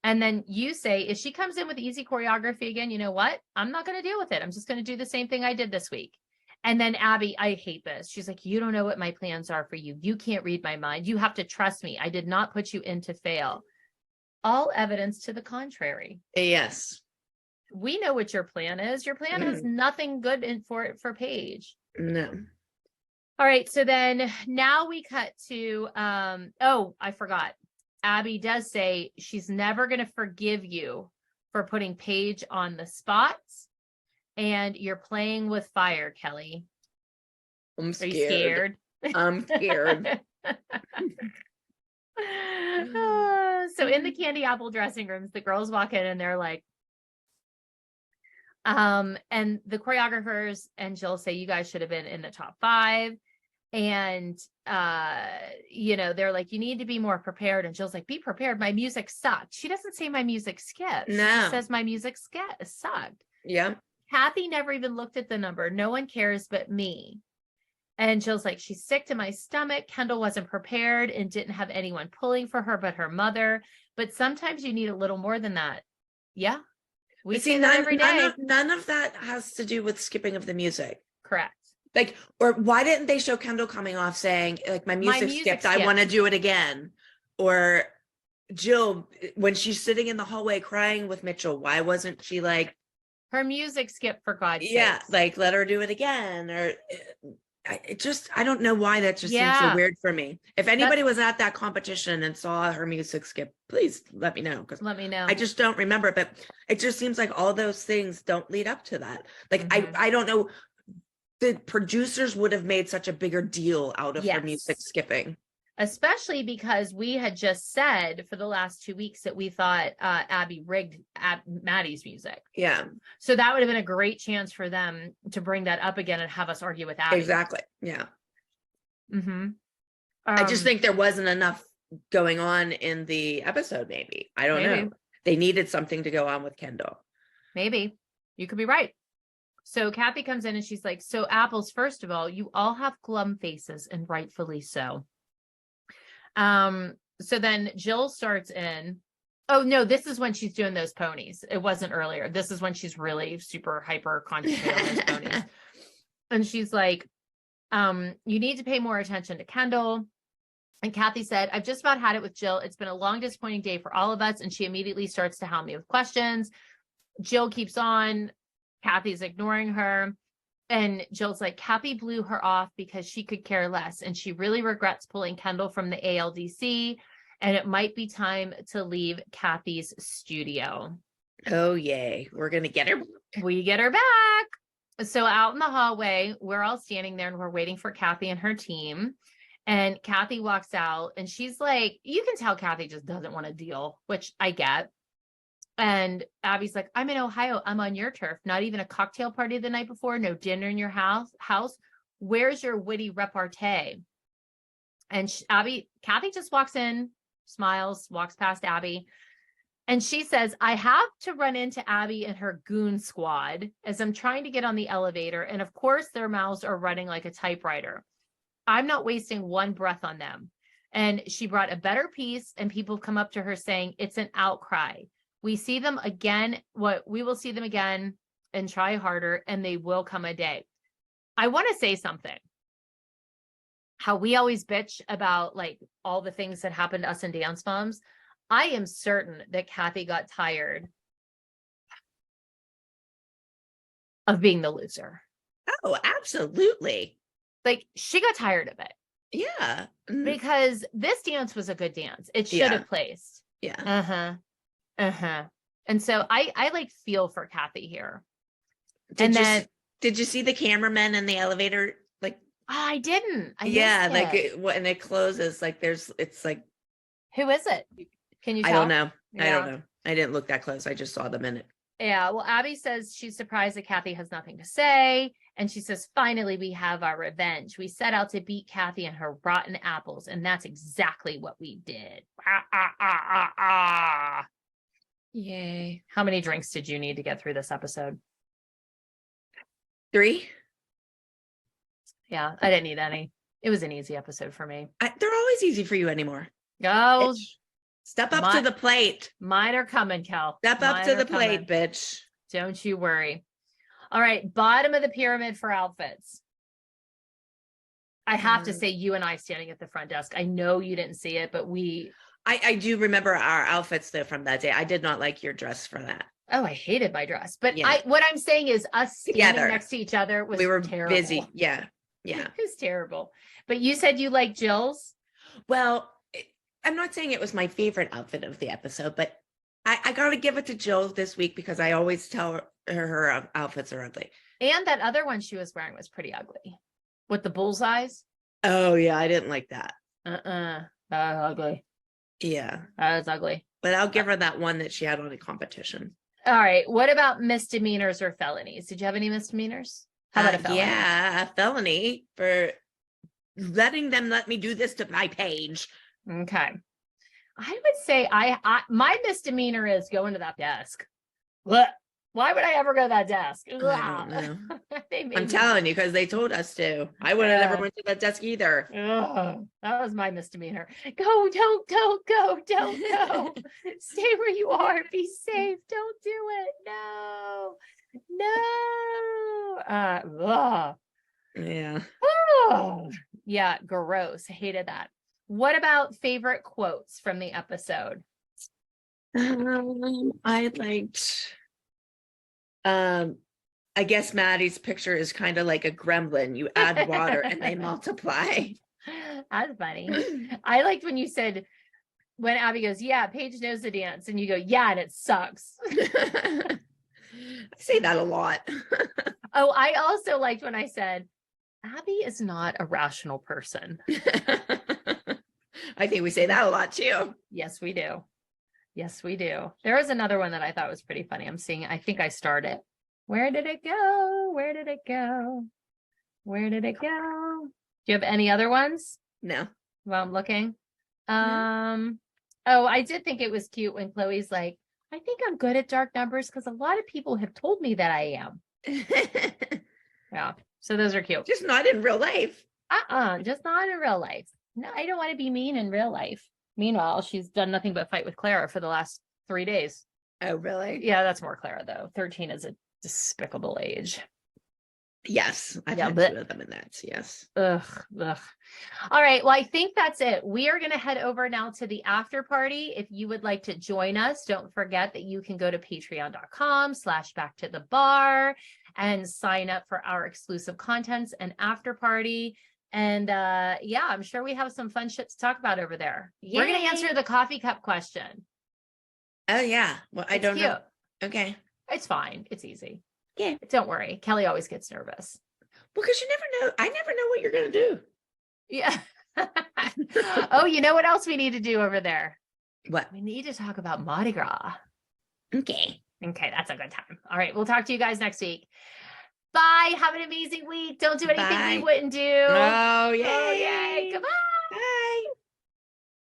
And then you say, if she comes in with easy choreography again, you know what? I'm not going to deal with it. I'm just going to do the same thing I did this week. And then Abby, I hate this. She's like, you don't know what my plans are for you. You can't read my mind. You have to trust me. I did not put you in to fail. All evidence to the contrary. Yes. We know what your plan is. Your plan has nothing good in for Paige. No. All right. So then now we cut to, I forgot. Abby does say she's never going to forgive you for putting Paige on the spot. And you're playing with fire, Kelly. I'm scared. Are you scared? I'm scared. So in the candy apple dressing rooms, the girls walk in and they're like, and the choreographers and Jill say, you guys should have been in the top 5. And, they're like, you need to be more prepared. And Jill's like, be prepared. My music sucked. She doesn't say my music skipped. No. She says my music sucked. Yeah. Kathy never even looked at the number. No one cares but me. And Jill's like, she's sick to my stomach. Kendall wasn't prepared and didn't have anyone pulling for her but her mother. But sometimes you need a little more than that. Yeah. We see that every day. None of that has to do with skipping of the music. Correct. Like, or why didn't they show Kendall coming off saying, like, my music skipped. I want to do it again. Or Jill, when she's sitting in the hallway crying with Mitchell, why wasn't she like, her music skipped, for God's sake? Yeah, like, let her do it again. Or I don't know why that just seems so weird for me. If anybody was at that competition and saw her music skip, please let me know. Let me know. I just don't remember, but it just seems like all those things don't lead up to that. Like, I don't know. The producers would have made such a bigger deal out of her music skipping. Especially because we had just said for the last 2 weeks that we thought Abby rigged Maddie's music. Yeah. So that would have been a great chance for them to bring that up again and have us argue with Abby. Exactly. Yeah. I just think there wasn't enough going on in the episode, maybe. I don't know. They needed something to go on with Kendall. Maybe. You could be right. So Kathy comes in and she's like, so apples, first of all, you all have glum faces, and rightfully so. So then Jill starts in. Oh no, this is when she's doing those ponies. It wasn't earlier. This is when she's really super hyper concentrated on those ponies. And she's like, you need to pay more attention to Kendall. And Kathy said, I've just about had it with Jill. It's been a long, disappointing day for all of us. And she immediately starts to hound me with questions. Jill keeps on. Kathy's ignoring her. And Jill's like, Kathy blew her off because she could care less. And she really regrets pulling Kendall from the ALDC. And it might be time to leave Kathy's studio. Oh, yay. We're going to get her. We get her back. So out in the hallway, we're all standing there and we're waiting for Kathy and her team. And Kathy walks out and she's like, you can tell Kathy just doesn't want to deal, which I get. And Abby's like, I'm in Ohio. I'm on your turf. Not even a cocktail party the night before. No dinner in your house. Where's your witty repartee? And Kathy just walks in, smiles, walks past Abby. And she says, I have to run into Abby and her goon squad as I'm trying to get on the elevator. And of course, their mouths are running like a typewriter. I'm not wasting one breath on them. And she brought a better piece and people come up to her saying, it's an outcry. We see them again. We will see them again and try harder, and they will come a day. I want to say something. How we always bitch about like all the things that happened to us in Dance Moms. I am certain that Kathy got tired of being the loser. Oh, absolutely. Like she got tired of it. Yeah. Because this dance was a good dance. It should have placed. Yeah. And so I like feel for Kathy here. Did you see the cameramen in the elevator? Like, I didn't. When it closes, like it's like, who is it? Can you tell? I don't know. Yeah. I don't know. I didn't look that close. I just saw them in it. Yeah. Well, Abby says she's surprised that Kathy has nothing to say. And she says, finally, we have our revenge. We set out to beat Kathy and her rotten apples. And that's exactly what we did. Yay. How many drinks did you need to get through this episode? 3. Yeah, I didn't need any. It was an easy episode for me. They're always easy for you anymore. Go. Step up to the plate. Mine are coming, Kel. Step up to the plate, bitch. Don't you worry. All right, bottom of the pyramid for outfits. I have to say, you and I standing at the front desk. I know you didn't see it, but I do remember our outfits though from that day. I did not like your dress for that. Oh, I hated my dress. But what I'm saying is us standing next to each other was terrible. Busy. Yeah. Yeah. It was terrible. But you said you like Jill's? Well, I'm not saying it was my favorite outfit of the episode, but I got to give it to Jill this week because I always tell her outfits are ugly. And that other one she was wearing was pretty ugly with the bullseyes. Oh, yeah. I didn't like that. That was ugly. Yeah. That was ugly. But I'll give her that one that she had on a competition. All right. What about misdemeanors or felonies? Did you have any misdemeanors? How about a felony? Yeah, a felony for let me do this to my Paige. Okay. I would say my misdemeanor is going to that desk. What? Why would I ever go to that desk? I don't know. I'm telling you, because they told us to. I would have never went to that desk either. That was my misdemeanor. Don't go. Stay where you are. Be safe. Don't do it. No. Yeah. Yeah, gross. Hated that. What about favorite quotes from the episode? I liked I guess Maddie's picture is kind of like a gremlin. You add water and they multiply. That's funny. I liked when you said, when Abby goes, yeah, Paige knows the dance. And you go, yeah, and it sucks. I say that a lot. Oh, I also liked when I said, Abby is not a rational person. I think we say that a lot too. Yes, we do. There was another one that I thought was pretty funny. I think I started. Where did it go? Do you have any other ones? No. Well, I'm looking. No. Oh, I did think it was cute when Chloe's like, I think I'm good at dark numbers because a lot of people have told me that I am. Yeah. So those are cute. Just not in real life. Just not in real life. No, I don't want to be mean in real life. Meanwhile, she's done nothing but fight with Clara for the last 3 days. Oh, really? Yeah, that's more Clara, though. 13 is a despicable age. Yes. I've had 2 of them in that. Yes. Ugh. All right. Well, I think that's it. We are going to head over now to the after party. If you would like to join us, don't forget that you can go to patreon.com/backtothebar and sign up for our exclusive contents and after party. And yeah, I'm sure we have some fun shit to talk about over there. Yay. We're going to answer the coffee cup question. Oh, yeah. Well, I don't know. Okay. It's fine. It's easy. Yeah. Don't worry. Kelly always gets nervous. Well, because you never know. I never know what you're going to do. Yeah. Oh, you know what else we need to do over there? What? We need to talk about Mardi Gras. Okay. That's a good time. All right. We'll talk to you guys next week. Bye. Have an amazing week. Don't do anything we wouldn't do. Oh, yay. Goodbye.